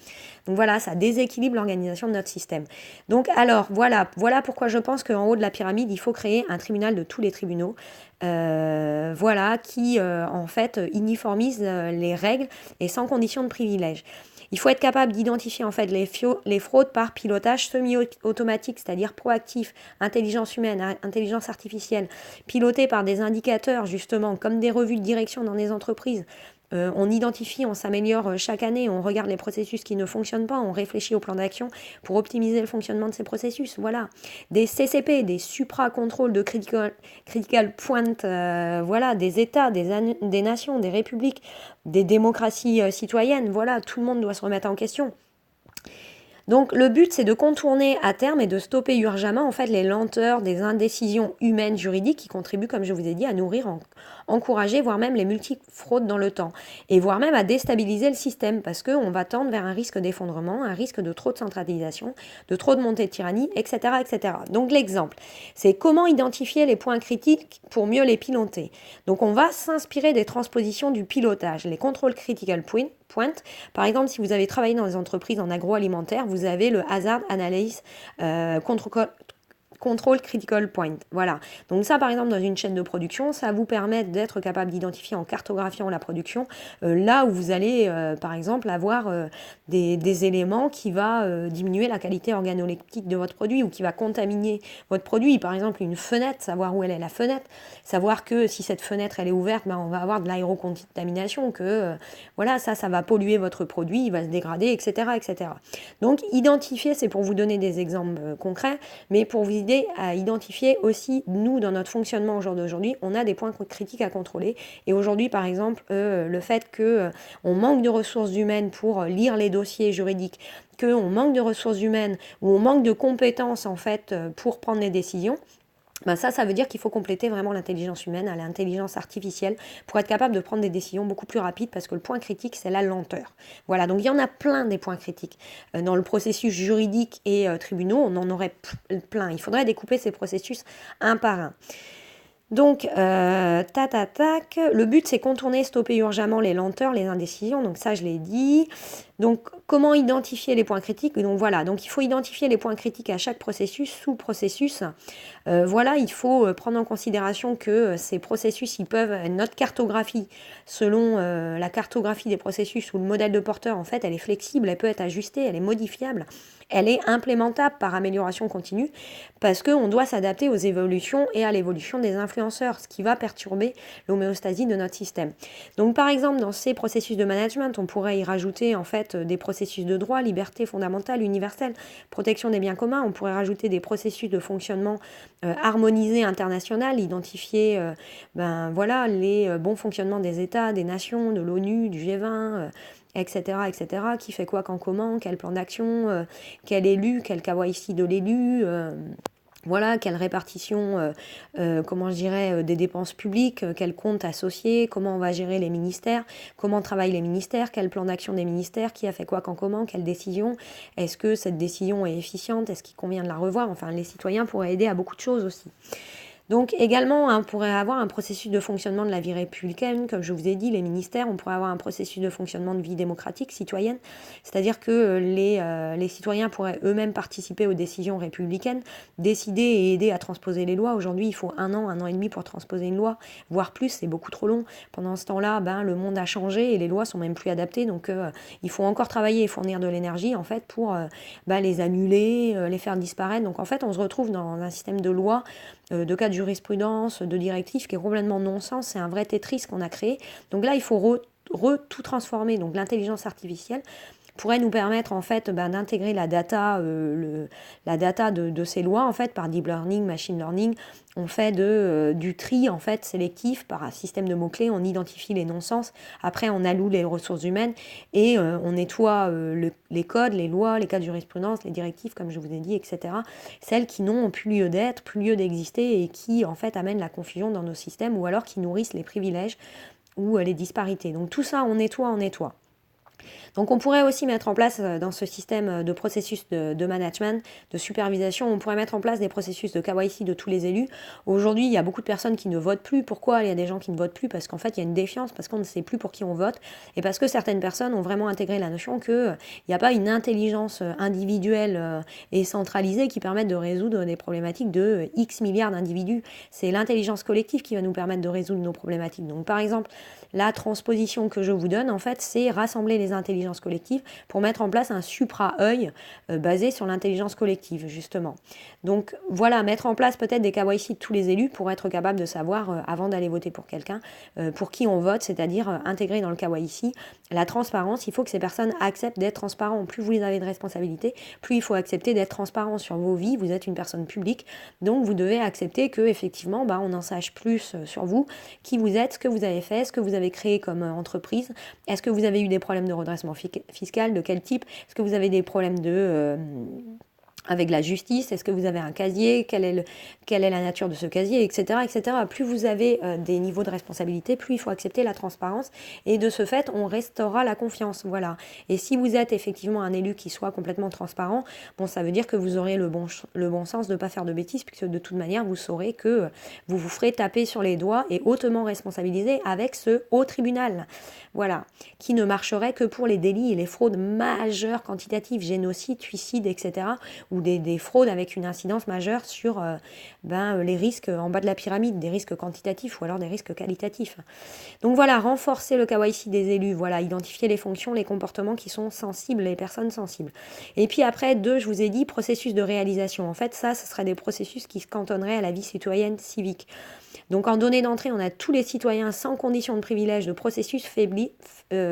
Donc voilà, ça déséquilibre l'organisation de notre système. Donc alors, voilà pourquoi je pense qu'en haut de la pyramide, il faut créer un tribunal de tous les tribunaux, qui en fait uniformise les règles et sans condition de privilège. Il faut être capable d'identifier en fait les fraudes par pilotage semi-automatique, c'est-à-dire proactif, intelligence humaine, intelligence artificielle, piloté par des indicateurs justement comme des revues de direction dans des entreprises. On identifie, on s'améliore chaque année, on regarde les processus qui ne fonctionnent pas, on réfléchit au plan d'action pour optimiser le fonctionnement de ces processus. Voilà. Des CCP, des supra-contrôles de critical point, des États, des nations, des républiques, des démocraties citoyennes. Voilà, tout le monde doit se remettre en question. Donc le but, c'est de contourner à terme et de stopper urgemment en fait les lenteurs des indécisions humaines juridiques qui contribuent, comme je vous ai dit, à nourrir, encourager, voire même les multifraudes dans le temps, et voire même à déstabiliser le système, parce qu'on va tendre vers un risque d'effondrement, un risque de trop de centralisation, de trop de montée de tyrannie, etc. etc. Donc l'exemple, c'est comment identifier les points critiques pour mieux les piloter. Donc on va s'inspirer des transpositions du pilotage, les contrôles critical point. Par exemple, si vous avez travaillé dans des entreprises en agroalimentaire, vous avez le Hazard Analysis Control Critical Point. Voilà. Donc ça, par exemple, dans une chaîne de production, ça vous permet d'être capable d'identifier en cartographiant la production là où vous allez, par exemple, avoir des éléments qui va diminuer la qualité organoleptique de votre produit ou qui va contaminer votre produit. Par exemple, une fenêtre, savoir où elle est la fenêtre, savoir que si cette fenêtre elle est ouverte, on va avoir de l'aérocontamination, que ça va polluer votre produit, il va se dégrader, etc. etc. Donc identifier, c'est pour vous donner des exemples concrets, mais pour vous aider à identifier aussi, nous, dans notre fonctionnement au jour d'aujourd'hui, on a des points critiques à contrôler. Et aujourd'hui, par exemple, le fait qu'on manque de ressources humaines pour lire les dossiers juridiques, qu'on manque de ressources humaines ou on manque de compétences, en fait, pour prendre les décisions, ça veut dire qu'il faut compléter vraiment l'intelligence humaine à l'intelligence artificielle pour être capable de prendre des décisions beaucoup plus rapides, parce que le point critique, c'est la lenteur. Voilà, donc il y en a plein des points critiques. Dans le processus juridique et tribunaux, on en aurait plein. Il faudrait découper ces processus un par un. Donc, le but, c'est contourner, stopper urgemment les lenteurs, les indécisions. Donc ça, je l'ai dit. Donc, comment identifier les points critiques? Donc voilà, donc il faut identifier les points critiques à chaque processus, sous-processus. Il faut prendre en considération que ces processus, ils peuvent, notre cartographie, selon la cartographie des processus ou le modèle de porteur, en fait, elle est flexible, elle peut être ajustée, elle est modifiable. Elle est implémentable par amélioration continue parce qu'on doit s'adapter aux évolutions et à l'évolution des influenceurs, ce qui va perturber l'homéostasie de notre système. Donc par exemple, dans ces processus de management, on pourrait y rajouter en fait des processus de droit, liberté fondamentale, universelle, protection des biens communs. On pourrait rajouter des processus de fonctionnement harmonisé international, identifier les bons fonctionnements des États, des nations, de l'ONU, du G20, etc., qui fait quoi, quand, comment, quel plan d'action, quel élu, quel KYC de l'élu, quelle répartition, des dépenses publiques, quel compte associé, comment on va gérer les ministères, comment travaillent les ministères, quel plan d'action des ministères, qui a fait quoi, quand, comment, quelle décision, est-ce que cette décision est efficiente, est-ce qu'il convient de la revoir, enfin les citoyens pourraient aider à beaucoup de choses aussi. Donc également, hein, on pourrait avoir un processus de fonctionnement de la vie républicaine, comme je vous ai dit, les ministères, on pourrait avoir un processus de fonctionnement de vie démocratique, citoyenne, c'est-à-dire que les citoyens pourraient eux-mêmes participer aux décisions républicaines, décider et aider à transposer les lois. Aujourd'hui, il faut un an et demi pour transposer une loi, voire plus, c'est beaucoup trop long. Pendant ce temps-là, le monde a changé et les lois sont même plus adaptées, donc il faut encore travailler et fournir de l'énergie en fait pour les annuler, les faire disparaître. Donc en fait, on se retrouve dans un système de loi, de cas de jurisprudence, de directives qui est complètement non-sens. C'est un vrai Tetris qu'on a créé. Donc là, il faut tout transformer. Donc l'intelligence artificielle pourrait nous permettre en fait d'intégrer la data, de ces lois en fait par deep learning, machine learning. On fait du tri en fait sélectif par un système de mots-clés, on identifie les non-sens, après on alloue les ressources humaines et on nettoie les codes, les lois, les cas de jurisprudence, les directives comme je vous ai dit, etc. Celles qui n'ont plus lieu d'être, plus lieu d'exister et qui en fait amènent la confusion dans nos systèmes ou alors qui nourrissent les privilèges ou les disparités. Donc tout ça on nettoie. Donc on pourrait aussi mettre en place dans ce système de processus de management, de supervision, on pourrait mettre en place des processus de KYC de tous les élus. Aujourd'hui, il y a beaucoup de personnes qui ne votent plus. Pourquoi il y a des gens qui ne votent plus? Parce qu'en fait, il y a une défiance, parce qu'on ne sait plus pour qui on vote, et parce que certaines personnes ont vraiment intégré la notion qu'il n'y a pas une intelligence individuelle et centralisée qui permette de résoudre des problématiques de X milliards d'individus. C'est l'intelligence collective qui va nous permettre de résoudre nos problématiques. Donc par exemple, la transposition que je vous donne, en fait, c'est rassembler les intelligences collectives pour mettre en place un supra-œil basé sur l'intelligence collective, justement. Donc voilà, mettre en place peut-être des KYC de tous les élus pour être capable de savoir, avant d'aller voter pour quelqu'un, pour qui on vote, c'est-à-dire intégrer dans le KYC la transparence. Il faut que ces personnes acceptent d'être transparents. Plus vous avez de responsabilités, plus il faut accepter d'être transparent sur vos vies. Vous êtes une personne publique, donc vous devez accepter que effectivement, on en sache plus sur vous, qui vous êtes, ce que vous avez fait, ce que vous avez créé comme entreprise. Est-ce que vous avez eu des problèmes de redressement fiscal, de quel type? Est-ce que vous avez des problèmes avec la justice? Est-ce que vous avez un casier? Quelle est la nature de ce casier, etc., etc. Plus vous avez des niveaux de responsabilité, plus il faut accepter la transparence et de ce fait, on restaurera la confiance. Voilà. Et si vous êtes effectivement un élu qui soit complètement transparent, ça veut dire que vous aurez le bon sens de ne pas faire de bêtises, puisque de toute manière, vous saurez que vous vous ferez taper sur les doigts et hautement responsabiliser avec ce haut tribunal. Voilà. Qui ne marcherait que pour les délits et les fraudes majeures, quantitatives, génocide, suicide, etc., ou des fraudes avec une incidence majeure sur les risques en bas de la pyramide, des risques quantitatifs ou alors des risques qualitatifs. Donc voilà, renforcer le KYC des élus, voilà, identifier les fonctions, les comportements qui sont sensibles, les personnes sensibles. Et puis après, je vous ai dit, processus de réalisation. En fait, ce serait des processus qui se cantonneraient à la vie citoyenne civique. Donc en données d'entrée, on a tous les citoyens sans condition de privilège, de processus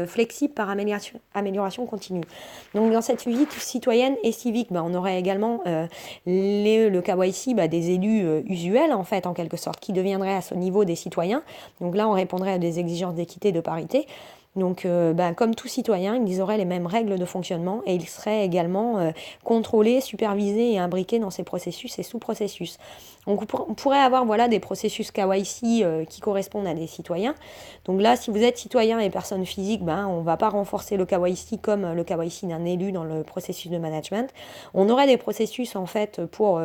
flexible par amélioration continue. Donc dans cette vie citoyenne et civique, on aurait également le KYC des élus usuels en fait, en quelque sorte, qui deviendraient à ce niveau des citoyens. Donc là, on répondrait à des exigences d'équité, de parité. Donc, comme tout citoyen, ils auraient les mêmes règles de fonctionnement et ils seraient également contrôlés, supervisés et imbriqués dans ces processus et sous-processus. Donc, on pourrait avoir des processus KYC qui correspondent à des citoyens. Donc là, si vous êtes citoyen et personne physique, on ne va pas renforcer le KYC comme le KYC d'un élu dans le processus de management. On aurait des processus en fait pour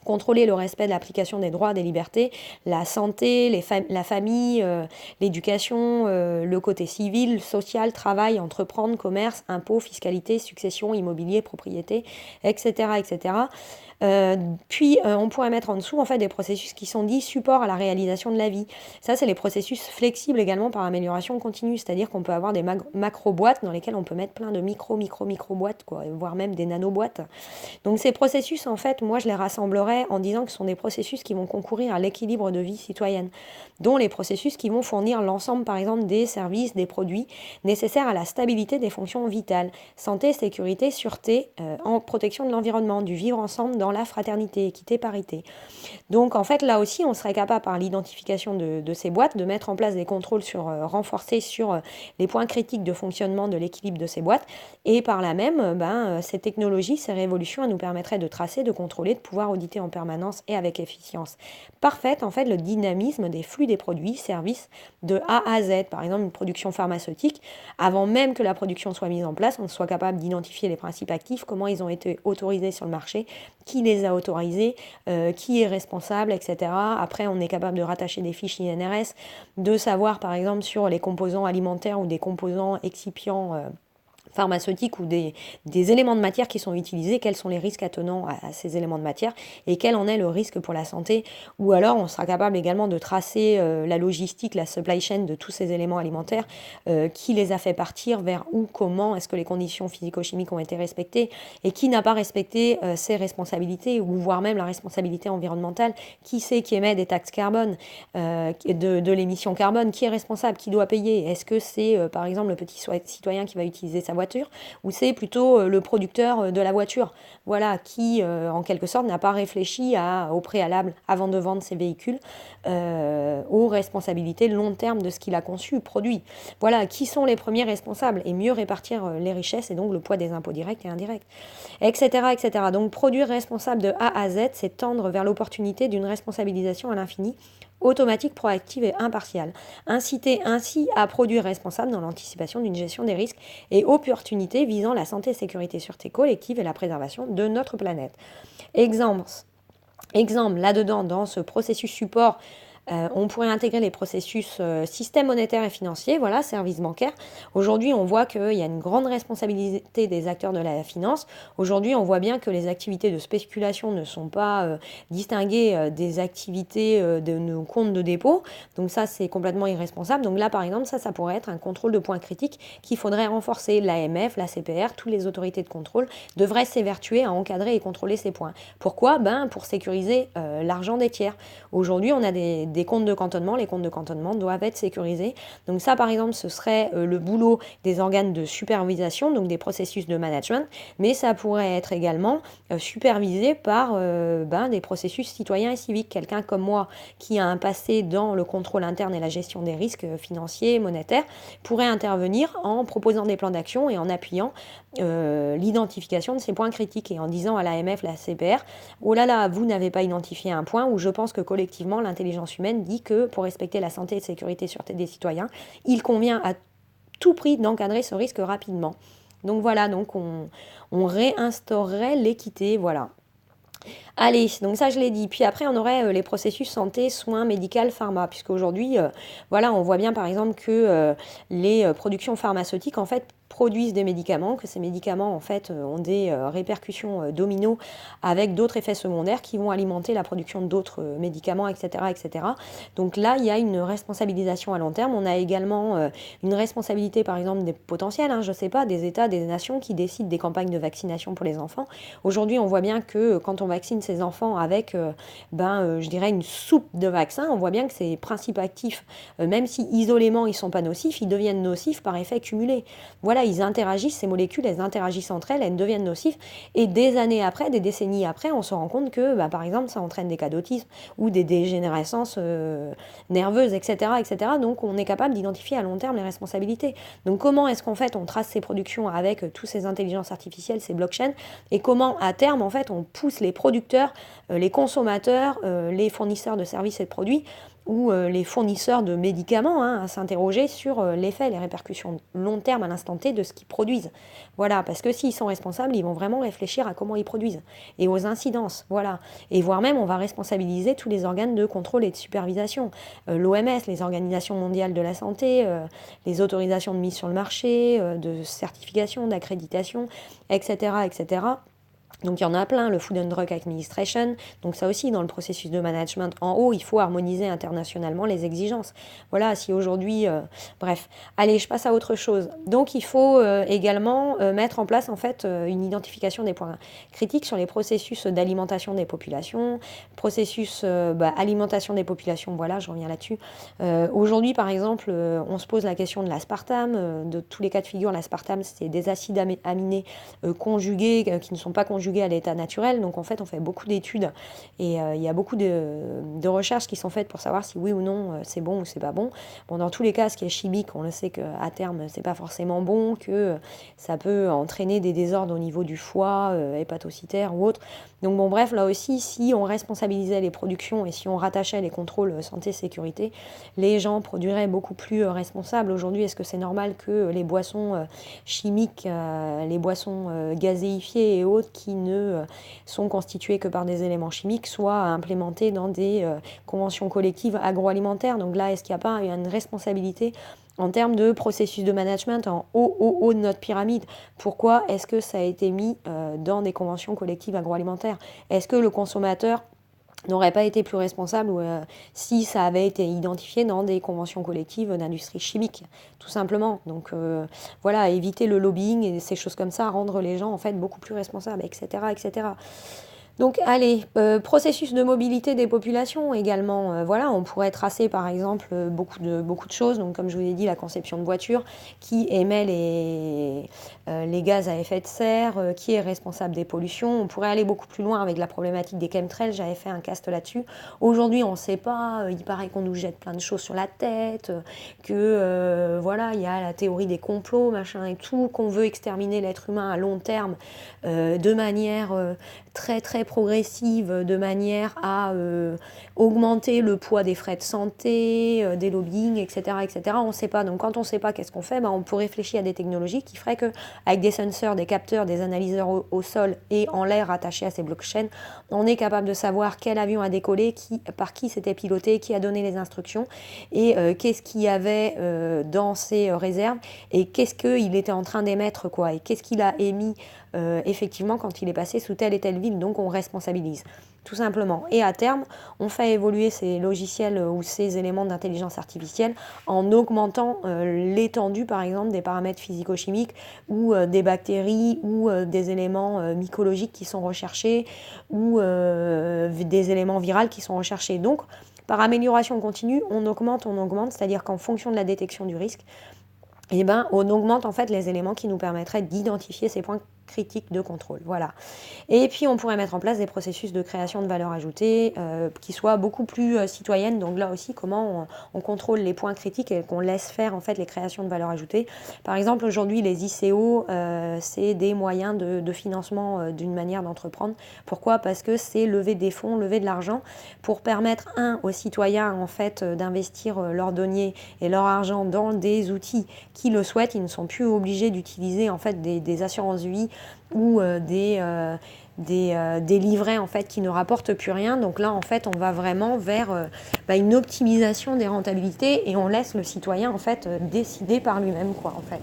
contrôler le respect de l'application des droits, des libertés, la santé, la famille, l'éducation, le côté civil, social, travail, entreprendre, commerce, impôts, fiscalité, succession, immobilier, propriété, etc., etc. Puis on pourrait mettre en dessous en fait des processus qui sont dits support à la réalisation de la vie. Ça, c'est les processus flexibles également par amélioration continue, c'est-à-dire qu'on peut avoir des macro-boîtes dans lesquelles on peut mettre plein de micro-boîtes, voire même des nano-boîtes. Donc ces processus, en fait, moi je les rassemblerais en disant que ce sont des processus qui vont concourir à l'équilibre de vie citoyenne, dont les processus qui vont fournir l'ensemble, par exemple, des services, des produits nécessaires à la stabilité des fonctions vitales, santé, sécurité, sûreté, en protection de l'environnement, du vivre ensemble dans la fraternité, équité, parité. Donc en fait, là aussi, on serait capable, par l'identification de ces boîtes, de mettre en place des contrôles renforcés sur les points critiques de fonctionnement de l'équilibre de ces boîtes, et par là même, ces technologies, ces révolutions, elles nous permettraient de tracer, de contrôler, de pouvoir auditer en permanence et avec efficience parfaite, en fait, le dynamisme des flux des produits, services de A à Z. Par exemple, une production pharmaceutique, avant même que la production soit mise en place, on soit capable d'identifier les principes actifs, comment ils ont été autorisés sur le marché, qui les a autorisés, qui est responsable, etc. Après, on est capable de rattacher des fiches INRS, de savoir, par exemple, sur les composants alimentaires ou des composants excipients pharmaceutiques ou des éléments de matière qui sont utilisés, quels sont les risques attenants à ces éléments de matière et quel en est le risque pour la santé. Ou alors on sera capable également de tracer la logistique, la supply chain de tous ces éléments alimentaires, qui les a fait partir, vers où, comment, est-ce que les conditions physico-chimiques ont été respectées et qui n'a pas respecté ses responsabilités ou voire même la responsabilité environnementale, qui c'est qui émet des taxes carbone, de l'émission carbone, qui est responsable, qui doit payer, est-ce que c'est par exemple le petit citoyen qui va utiliser sa voiture ou c'est plutôt le producteur de la voiture, voilà, qui en quelque sorte n'a pas réfléchi au préalable avant de vendre ses véhicules aux responsabilités long terme de ce qu'il a conçu, produit. Voilà, qui sont les premiers responsables et mieux répartir les richesses et donc le poids des impôts directs et indirects, etc., etc. Donc produire responsable de A à Z, c'est tendre vers l'opportunité d'une responsabilisation à l'infini, automatique, proactive et impartiale. Inciter ainsi à produire responsable dans l'anticipation d'une gestion des risques et opportunités visant la santé, sécurité, sûreté collective et la préservation de notre planète. Exemple là-dedans, dans ce processus support, on pourrait intégrer les processus système monétaire et financier, voilà, services bancaires. Aujourd'hui, on voit qu'il y a une grande responsabilité des acteurs de la finance. Aujourd'hui, on voit bien que les activités de spéculation ne sont pas distinguées des activités de nos comptes de dépôt. Donc ça, c'est complètement irresponsable. Donc là, par exemple, ça pourrait être un contrôle de points critiques qu'il faudrait renforcer. L'AMF, la CPR, toutes les autorités de contrôle devraient s'évertuer à encadrer et contrôler ces points. Pourquoi ? Pour sécuriser l'argent des tiers. Aujourd'hui, on a des comptes de cantonnement. Les comptes de cantonnement doivent être sécurisés. Donc ça, par exemple, ce serait le boulot des organes de supervision, donc des processus de management, mais ça pourrait être également supervisé par des processus citoyens et civiques. Quelqu'un comme moi qui a un passé dans le contrôle interne et la gestion des risques financiers, monétaires, pourrait intervenir en proposant des plans d'action et en appuyant l'identification de ces points critiques et en disant à l'AMF, la CPR, oh là là, vous n'avez pas identifié un point où je pense que collectivement l'intelligence humaine dit que pour respecter la santé et la sécurité et sûreté des citoyens, il convient à tout prix d'encadrer ce risque rapidement. Donc voilà, donc on réinstaurerait l'équité, voilà. Allez, donc ça je l'ai dit. Puis après on aurait les processus santé, soins, médical, pharma, puisque aujourd'hui, voilà, on voit bien par exemple que les productions pharmaceutiques en fait produisent des médicaments, que ces médicaments en fait ont des répercussions domino avec d'autres effets secondaires qui vont alimenter la production d'autres médicaments, etc., etc. Donc là, il y a une responsabilisation à long terme. On a également une responsabilité, par exemple, des potentiels, je ne sais pas, des États, des nations qui décident des campagnes de vaccination pour les enfants. Aujourd'hui, on voit bien que quand on vaccine ces enfants avec, je dirais, une soupe de vaccins, on voit bien que ces principes actifs, même si isolément ils ne sont pas nocifs, ils deviennent nocifs par effet cumulé. Voilà, ils interagissent, ces molécules, elles interagissent entre elles, elles deviennent nocives. Et des années après, des décennies après, on se rend compte que, par exemple, ça entraîne des cas d'autisme ou des dégénérescences nerveuses, etc., etc. Donc, on est capable d'identifier à long terme les responsabilités. Donc, comment est-ce qu'en fait, on trace ces productions avec toutes ces intelligences artificielles, ces blockchains, et comment, à terme, en fait, on pousse les producteurs, les consommateurs, les fournisseurs de services et de produits ou les fournisseurs de médicaments à s'interroger sur l'effet et les répercussions long terme à l'instant T de ce qu'ils produisent. Voilà, parce que s'ils sont responsables, ils vont vraiment réfléchir à comment ils produisent et aux incidences, voilà. Et voire même, on va responsabiliser tous les organes de contrôle et de supervision. L'OMS, les organisations mondiales de la santé, les autorisations de mise sur le marché, de certification, d'accréditation, etc., etc. Donc il y en a plein, le Food and Drug Administration, donc ça aussi dans le processus de management en haut, il faut harmoniser internationalement les exigences. Voilà, si aujourd'hui, bref, allez, je passe à autre chose. Donc il faut également mettre en place en fait une identification des points critiques sur les processus d'alimentation des populations, processus alimentation des populations, voilà, je reviens là-dessus. Aujourd'hui par exemple, on se pose la question de l'aspartame, de tous les cas de figure, l'aspartame c'est des acides aminés conjugués qui ne sont pas conjugué à l'état naturel. Donc en fait, on fait beaucoup d'études et il y a beaucoup de recherches qui sont faites pour savoir si oui ou non c'est bon ou c'est pas bon. Bon, dans tous les cas, ce qui est chimique, on le sait qu'à terme, c'est pas forcément bon, que ça peut entraîner des désordres au niveau du foie, hépatocytaire ou autre. Donc bon, bref, là aussi, si on responsabilisait les productions et si on rattachait les contrôles santé-sécurité, les gens produiraient beaucoup plus responsables. Aujourd'hui, est-ce que c'est normal que les boissons chimiques, les boissons gazéifiées et autres qui ne sont constituées que par des éléments chimiques soient implémentées dans des conventions collectives agroalimentaires? Donc là, est-ce qu'il n'y a pas une responsabilité en termes de processus de management en haut de notre pyramide? Pourquoi est-ce que ça a été mis dans des conventions collectives agroalimentaires? Est-ce que le consommateur n'aurait pas été plus responsable si ça avait été identifié dans des conventions collectives d'industrie chimique, tout simplement? Donc voilà, éviter le lobbying et ces choses comme ça, rendre les gens en fait beaucoup plus responsables, etc., etc. Donc allez, processus de mobilité des populations également. Voilà, on pourrait tracer par exemple beaucoup de choses. Donc comme je vous l'ai dit, la conception de voitures, qui émet les gaz à effet de serre, qui est responsable des pollutions. On pourrait aller beaucoup plus loin avec la problématique des chemtrails. J'avais fait un cast là-dessus. Aujourd'hui, on ne sait pas. Il paraît qu'on nous jette plein de choses sur la tête, que voilà, il y a la théorie des complots, machin et tout, qu'on veut exterminer l'être humain à long terme de manière très très progressive, de manière à augmenter le poids des frais de santé, des lobbying, etc., etc. On ne sait pas. Donc quand on ne sait pas, qu'est-ce qu'on fait? On peut réfléchir à des technologies qui feraient qu'avec des sensors, des capteurs, des analyseurs au sol et en l'air attachés à ces blockchains, on est capable de savoir quel avion a décollé, par qui c'était piloté, qui a donné les instructions et qu'est-ce qu'il y avait dans ses réserves et qu'est-ce qu'il était en train d'émettre, quoi, et qu'est-ce qu'il a émis effectivement quand il est passé sous telle et telle ville. Donc on responsabilise tout simplement. Et à terme, on fait évoluer ces logiciels ou ces éléments d'intelligence artificielle en augmentant l'étendue, par exemple, des paramètres physico-chimiques ou des bactéries ou des éléments mycologiques qui sont recherchés ou des éléments viraux qui sont recherchés. Donc, par amélioration continue, on augmente, c'est-à-dire qu'en fonction de la détection du risque, on augmente en fait les éléments qui nous permettraient d'identifier ces points critiques de contrôle. Voilà. Et puis on pourrait mettre en place des processus de création de valeur ajoutée qui soient beaucoup plus citoyennes. Donc là aussi, comment on contrôle les points critiques et qu'on laisse faire en fait les créations de valeur ajoutée. Par exemple, aujourd'hui, les ICO, c'est des moyens de financement d'une manière d'entreprendre. Pourquoi? Parce que c'est lever des fonds, lever de l'argent pour permettre aux citoyens en fait d'investir leurs deniers et leur argent dans des outils qui le souhaitent. Ils ne sont plus obligés d'utiliser en fait des assurances vie ou des livrets en fait qui ne rapportent plus rien. Donc là en fait on va vraiment vers une optimisation des rentabilités et on laisse le citoyen en fait décider par lui-même, quoi, en fait.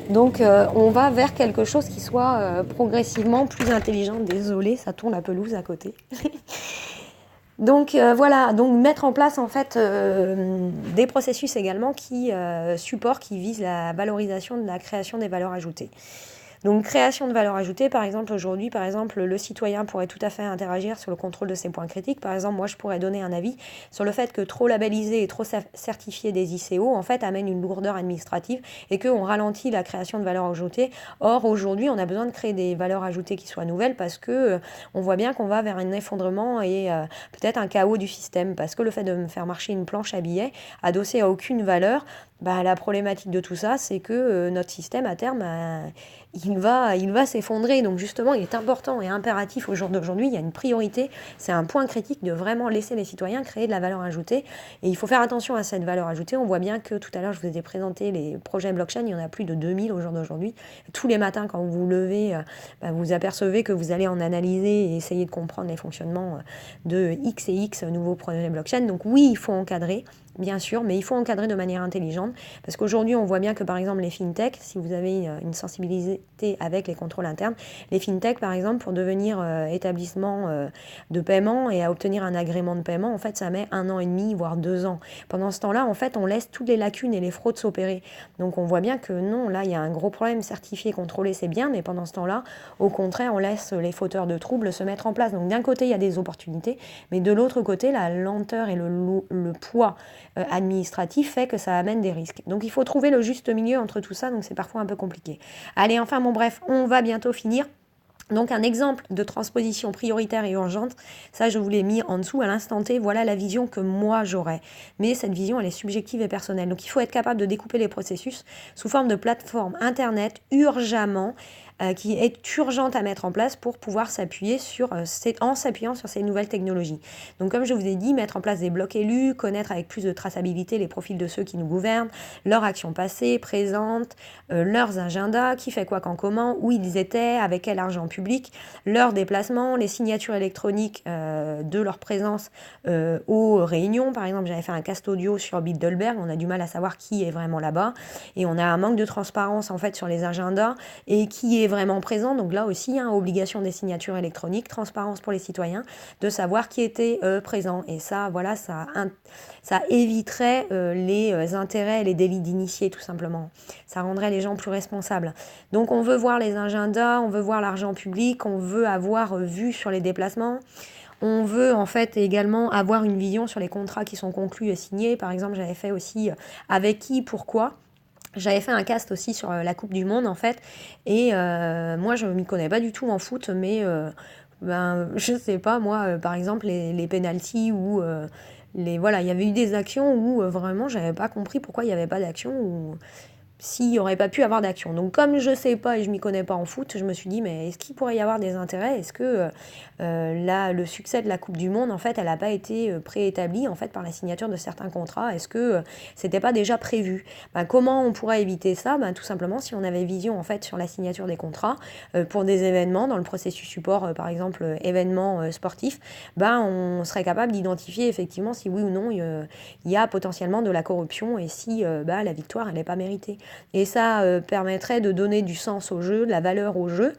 Donc on va vers quelque chose qui soit progressivement plus intelligent. Désolée, ça tourne la pelouse à côté. Donc voilà, donc mettre en place en fait des processus également qui visent la valorisation de la création des valeurs ajoutées. Donc création de valeur ajoutée, par exemple aujourd'hui, le citoyen pourrait tout à fait interagir sur le contrôle de ces points critiques. Par exemple, moi je pourrais donner un avis sur le fait que trop labelliser et trop certifier des ICO en fait amène une lourdeur administrative et qu'on ralentit la création de valeur ajoutée. Or aujourd'hui, on a besoin de créer des valeurs ajoutées qui soient nouvelles parce que on voit bien qu'on va vers un effondrement et peut-être un chaos du système, parce que le fait de me faire marcher une planche à billets adossée à aucune valeur, la problématique de tout ça, c'est que notre système à terme il va s'effondrer. Donc justement, il est important et impératif au jour d'aujourd'hui, il y a une priorité, c'est un point critique de vraiment laisser les citoyens créer de la valeur ajoutée. Et il faut faire attention à cette valeur ajoutée. On voit bien que tout à l'heure, je vous ai présenté les projets blockchain, il y en a plus de 2000 au jour d'aujourd'hui. Tous les matins, quand vous vous levez, vous apercevez que vous allez en analyser et essayer de comprendre les fonctionnements de X et X nouveaux projets blockchain. Donc oui, il faut encadrer, bien sûr, mais il faut encadrer de manière intelligente, parce qu'aujourd'hui, on voit bien que, par exemple, les fintech, si vous avez une sensibilité avec les contrôles internes, les fintech, par exemple, pour devenir établissement de paiement et à obtenir un agrément de paiement, en fait, ça met 1 an et demi, voire 2 ans. Pendant ce temps-là, en fait, on laisse toutes les lacunes et les fraudes s'opérer. Donc, on voit bien que non, là, il y a un gros problème. Certifié, contrôlé, c'est bien, mais pendant ce temps-là, au contraire, on laisse les fauteurs de troubles se mettre en place. Donc, d'un côté, il y a des opportunités, mais de l'autre côté, la lenteur et le poids administratif fait que ça amène des risques. Donc il faut trouver le juste milieu entre tout ça, donc c'est parfois un peu compliqué. Allez, enfin bon bref, on va bientôt finir. Donc un exemple de transposition prioritaire et urgente, ça je vous l'ai mis en dessous à l'instant T, voilà la vision que moi j'aurais. Mais cette vision elle est subjective et personnelle. Donc il faut être capable de découper les processus sous forme de plateforme internet urgemment qui est urgente à mettre en place pour pouvoir s'appuyer en s'appuyant sur ces nouvelles technologies. Donc comme je vous ai dit, mettre en place des blocs élus, connaître avec plus de traçabilité les profils de ceux qui nous gouvernent, leurs actions passées, présentes, leurs agendas, qui fait quoi quand comment, où ils étaient, avec quel argent public, leurs déplacements, les signatures électroniques de leur présence aux réunions. Par exemple, j'avais fait un cast audio sur Bilderberg, on a du mal à savoir qui est vraiment là-bas et on a un manque de transparence en fait sur les agendas et qui est vraiment présent. Donc là aussi, obligation des signatures électroniques, transparence pour les citoyens, de savoir qui était présent. Et ça, voilà, ça éviterait les intérêts et les délits d'initiés, tout simplement. Ça rendrait les gens plus responsables. Donc on veut voir les agendas, on veut voir l'argent public, on veut avoir vue sur les déplacements. On veut en fait également avoir une vision sur les contrats qui sont conclus et signés. Par exemple, j'avais fait aussi avec qui, pourquoi. J'avais fait un cast aussi sur la Coupe du Monde en fait, et moi je m'y connais pas du tout en foot, mais je sais pas, moi par exemple les pénaltys ou voilà, il y avait eu des actions où vraiment j'avais pas compris pourquoi il n'y avait pas d'action, ou s'il n'y aurait pas pu avoir d'action. Donc comme je ne sais pas et je ne m'y connais pas en foot, je me suis dit, mais est-ce qu'il pourrait y avoir des intérêts? Est-ce que là, le succès de la Coupe du Monde, en fait, elle n'a pas été préétablie en fait, par la signature de certains contrats? Est-ce que c'était pas déjà prévu? Comment on pourrait éviter ça? Tout simplement, si on avait vision en fait, sur la signature des contrats pour des événements, dans le processus support, par exemple, événements sportifs, on serait capable d'identifier effectivement si oui ou non il y a potentiellement de la corruption et si la victoire, elle n'est pas méritée. Et ça permettrait de donner du sens au jeu, de la valeur au jeu,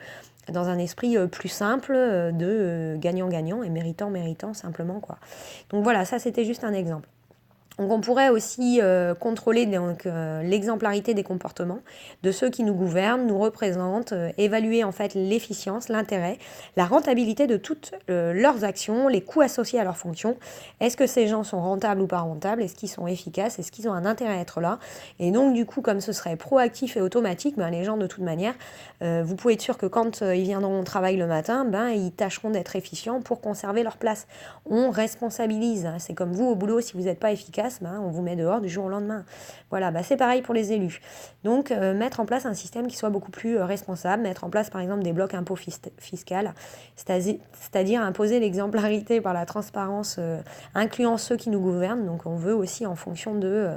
dans un esprit plus simple de gagnant-gagnant et méritant-méritant simplement, quoi. Donc voilà, ça c'était juste un exemple. Donc on pourrait aussi contrôler l'exemplarité des comportements de ceux qui nous gouvernent, nous représentent, évaluer en fait l'efficience, l'intérêt, la rentabilité de toutes leurs actions, les coûts associés à leurs fonctions. Est-ce que ces gens sont rentables ou pas rentables? Est-ce qu'ils sont efficaces? Est-ce qu'ils ont un intérêt à être là? Et donc du coup, comme ce serait proactif et automatique, les gens de toute manière, vous pouvez être sûr que quand ils viendront au travail le matin, ils tâcheront d'être efficients pour conserver leur place. On responsabilise, c'est comme vous au boulot, si vous n'êtes pas efficace, on vous met dehors du jour au lendemain. Voilà, c'est pareil pour les élus. Donc, mettre en place un système qui soit beaucoup plus responsable, mettre en place par exemple des blocs impôts fiscal, c'est-à-dire imposer l'exemplarité par la transparence, incluant ceux qui nous gouvernent. Donc, on veut aussi en fonction de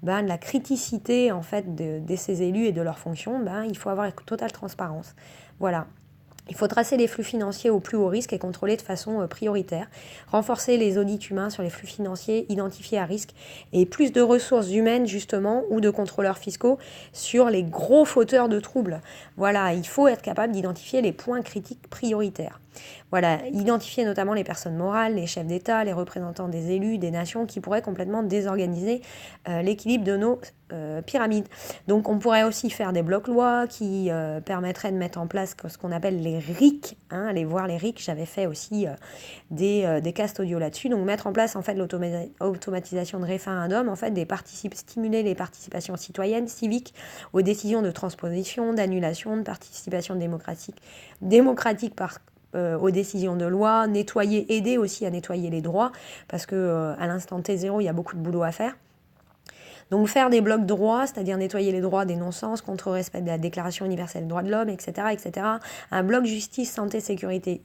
la criticité en fait de ces élus et de leurs fonctions, il faut avoir une totale transparence. Voilà. Il faut tracer les flux financiers au plus haut risque et contrôler de façon prioritaire, renforcer les audits humains sur les flux financiers identifiés à risque et plus de ressources humaines justement ou de contrôleurs fiscaux sur les gros fauteurs de troubles. Voilà, il faut être capable d'identifier les points critiques prioritaires. Voilà, identifier notamment les personnes morales, les chefs d'État, les représentants des élus, des nations qui pourraient complètement désorganiser l'équilibre de nos pyramides. Donc on pourrait aussi faire des blocs-lois qui permettraient de mettre en place ce qu'on appelle les RIC, aller voir les RIC, j'avais fait aussi des casts audio là-dessus, donc mettre en place en fait l'automatisation de référendum, en fait stimuler les participations citoyennes, civiques, aux décisions de transposition, d'annulation, de participation démocratique aux décisions de loi, aider aussi à nettoyer les droits, parce que à l'instant T0, il y a beaucoup de boulot à faire. Donc faire des blocs droits, c'est-à-dire nettoyer les droits des non-sens, contre-respect de la Déclaration universelle des droits de l'homme, etc., etc. Un bloc justice, santé, sécurité,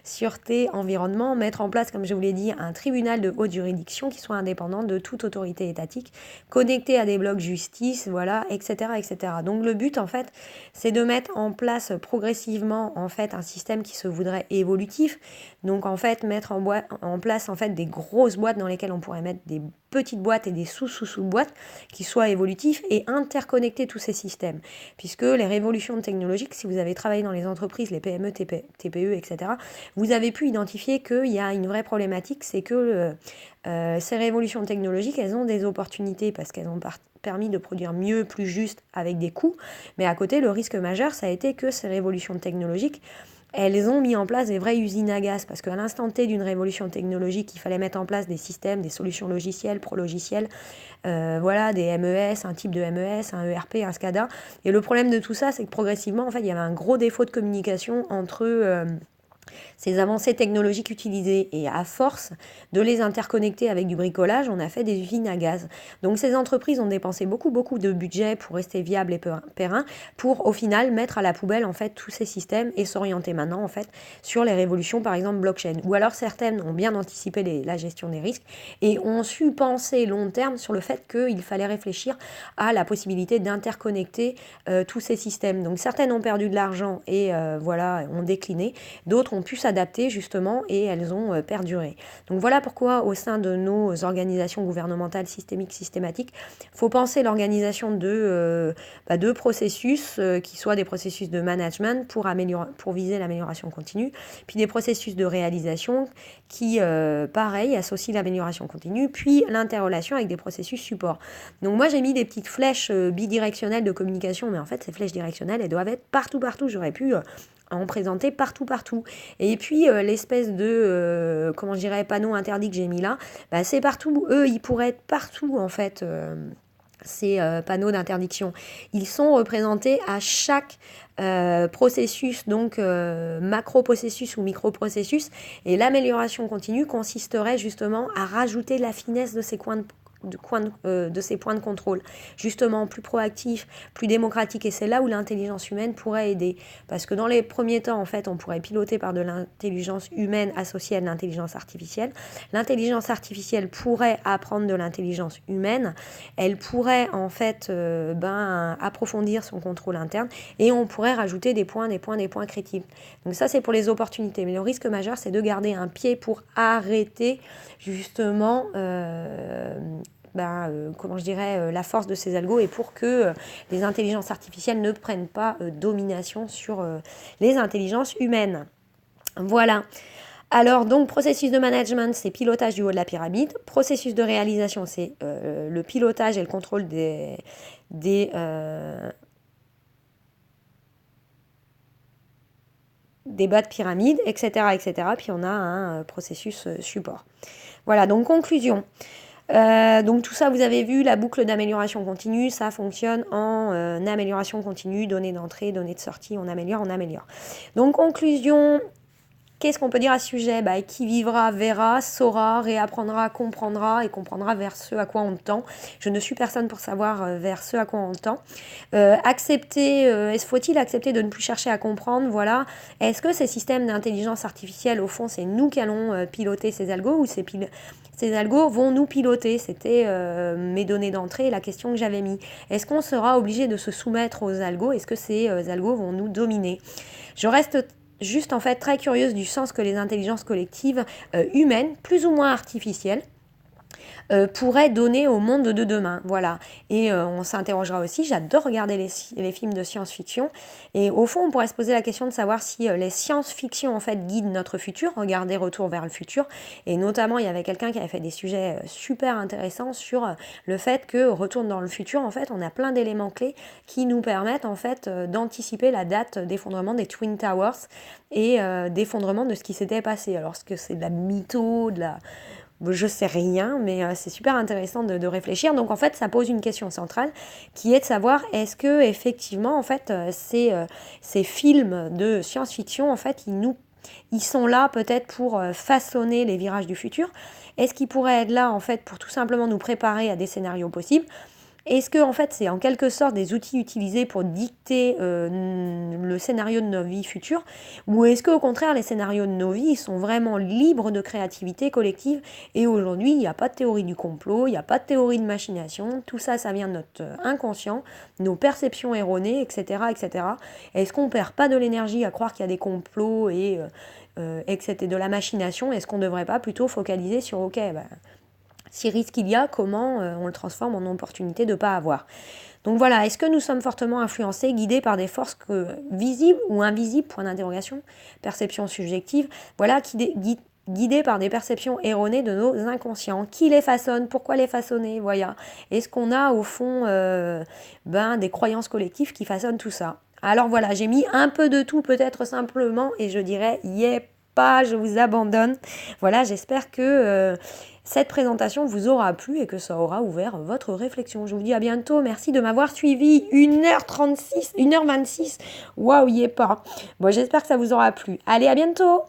sûreté, environnement. Mettre en place, comme je vous l'ai dit, un tribunal de haute juridiction qui soit indépendant de toute autorité étatique, connecté à des blocs justice, voilà, etc., etc. Donc le but, en fait, c'est de mettre en place progressivement, en fait, un système qui se voudrait évolutif. Donc, en fait, mettre en place, en fait, des grosses boîtes dans lesquelles on pourrait mettre des petites boîtes et des sous-boîtes qui soient évolutifs et interconnecter tous ces systèmes. Puisque les révolutions technologiques, si vous avez travaillé dans les entreprises, les PME, TPE, etc., vous avez pu identifier qu'il y a une vraie problématique, c'est que ces révolutions technologiques, elles ont des opportunités parce qu'elles ont permis de produire mieux, plus juste, avec des coûts. Mais à côté, le risque majeur, ça a été que ces révolutions technologiques elles ont mis en place des vraies usines à gaz, parce qu'à l'instant T d'une révolution technologique, il fallait mettre en place des systèmes, des solutions logicielles, pro-logicielles, voilà, des MES, un type de MES, un ERP, un SCADA. Et le problème de tout ça, c'est que progressivement, en fait, il y avait un gros défaut de communication entre ces avancées technologiques utilisées, et à force de les interconnecter avec du bricolage, on a fait des usines à gaz. Donc ces entreprises ont dépensé beaucoup de budget pour rester viables et pérennes, pour au final mettre à la poubelle en fait tous ces systèmes et s'orienter maintenant en fait sur les révolutions par exemple blockchain. Ou alors certaines ont bien anticipé la gestion des risques et ont su penser long terme sur le fait qu'il fallait réfléchir à la possibilité d'interconnecter tous ces systèmes. Donc certaines ont perdu de l'argent et voilà, ont décliné, d'autres ont pu s'adapter justement et elles ont perduré. Donc voilà pourquoi au sein de nos organisations gouvernementales systématiques, il faut penser l'organisation de processus qui soient des processus de management pour viser l'amélioration continue, puis des processus de réalisation qui, pareil, associent l'amélioration continue, puis l'interrelation avec des processus support. Donc moi j'ai mis des petites flèches bidirectionnelles de communication, mais en fait ces flèches directionnelles, elles doivent être partout. J'aurais pu en présenter partout. Et puis l'espèce de, comment je dirais, panneau interdit que j'ai mis là, c'est partout. Eux, ils pourraient être partout en fait. Ces panneaux d'interdiction. Ils sont représentés à chaque processus, donc macro-processus ou micro-processus. Et l'amélioration continue consisterait justement à rajouter la finesse de ces de ces points de contrôle, justement plus proactif, plus démocratique, et c'est là où l'intelligence humaine pourrait aider, parce que dans les premiers temps en fait on pourrait piloter par de l'intelligence humaine associée à de l'intelligence artificielle pourrait apprendre de l'intelligence humaine, elle pourrait en fait approfondir son contrôle interne, et on pourrait rajouter des points critiques. Donc ça c'est pour les opportunités, mais le risque majeur c'est de garder un pied pour arrêter justement la force de ces algos, et pour que les intelligences artificielles ne prennent pas domination sur les intelligences humaines. Voilà. Alors donc processus de management, c'est pilotage du haut de la pyramide. Processus de réalisation, c'est le pilotage et le contrôle des bas de pyramide, etc. Puis on a un processus support. Voilà, donc conclusion. Donc tout ça, vous avez vu, la boucle d'amélioration continue, ça fonctionne en amélioration continue, données d'entrée, données de sortie, on améliore. Donc conclusion, qu'est-ce qu'on peut dire à ce sujet ? Qui vivra, verra, saura, réapprendra, comprendra, et comprendra vers ce à quoi on tend. Je ne suis personne pour savoir vers ce à quoi on tend. Faut-il accepter de ne plus chercher à comprendre ? Voilà. Est-ce que ces systèmes d'intelligence artificielle, au fond, c'est nous qui allons piloter ces algos, ou ces algos vont nous piloter ? C'était mes données d'entrée, la question que j'avais mis. Est-ce qu'on sera obligé de se soumettre aux algos ? Est-ce que ces algos vont nous dominer ? Je reste juste en fait très curieuse du sens que les intelligences collectives humaines, plus ou moins artificielles, pourrait donner au monde de demain. Voilà. Et on s'interrogera aussi, j'adore regarder les films de science-fiction, et au fond on pourrait se poser la question de savoir si les science-fiction en fait guident notre futur. Regardez Retour vers le futur, et notamment il y avait quelqu'un qui avait fait des sujets super intéressants sur le fait que Retour dans le futur, en fait on a plein d'éléments clés qui nous permettent en fait d'anticiper la date d'effondrement des Twin Towers et d'effondrement de ce qui s'était passé. Alors est-ce que c'est de la mytho, je sais rien, mais c'est super intéressant de réfléchir. Donc en fait, ça pose une question centrale qui est de savoir, est-ce que effectivement, en fait, ces films de science-fiction, en fait, ils sont là peut-être pour façonner les virages du futur. Est-ce qu'ils pourraient être là en fait pour tout simplement nous préparer à des scénarios possibles ? Est-ce que en fait c'est en quelque sorte des outils utilisés pour dicter le scénario de nos vies futures, ou est-ce qu'au contraire les scénarios de nos vies sont vraiment libres de créativité collective, et aujourd'hui il n'y a pas de théorie du complot, il n'y a pas de théorie de machination, tout ça vient de notre inconscient, nos perceptions erronées, etc. Est-ce qu'on ne perd pas de l'énergie à croire qu'il y a des complots et que c'était de la machination ? Est-ce qu'on ne devrait pas plutôt focaliser sur si risque il y a, comment on le transforme en opportunité de ne pas avoir. Donc voilà, est-ce que nous sommes fortement influencés, guidés par des forces visibles ou invisibles, point d'interrogation, perception subjective, voilà, guidés par des perceptions erronées de nos inconscients. Qui les façonne ? Pourquoi les façonner ? Voilà. Est-ce qu'on a au fond des croyances collectives qui façonnent tout ça ? Alors voilà, j'ai mis un peu de tout peut-être simplement et je dirais pas, je vous abandonne. Voilà, j'espère que cette présentation vous aura plu et que ça aura ouvert votre réflexion. Je vous dis à bientôt. Merci de m'avoir suivi. 1h36, 1h26. Waouh, pas. Bon, j'espère que ça vous aura plu. Allez, à bientôt.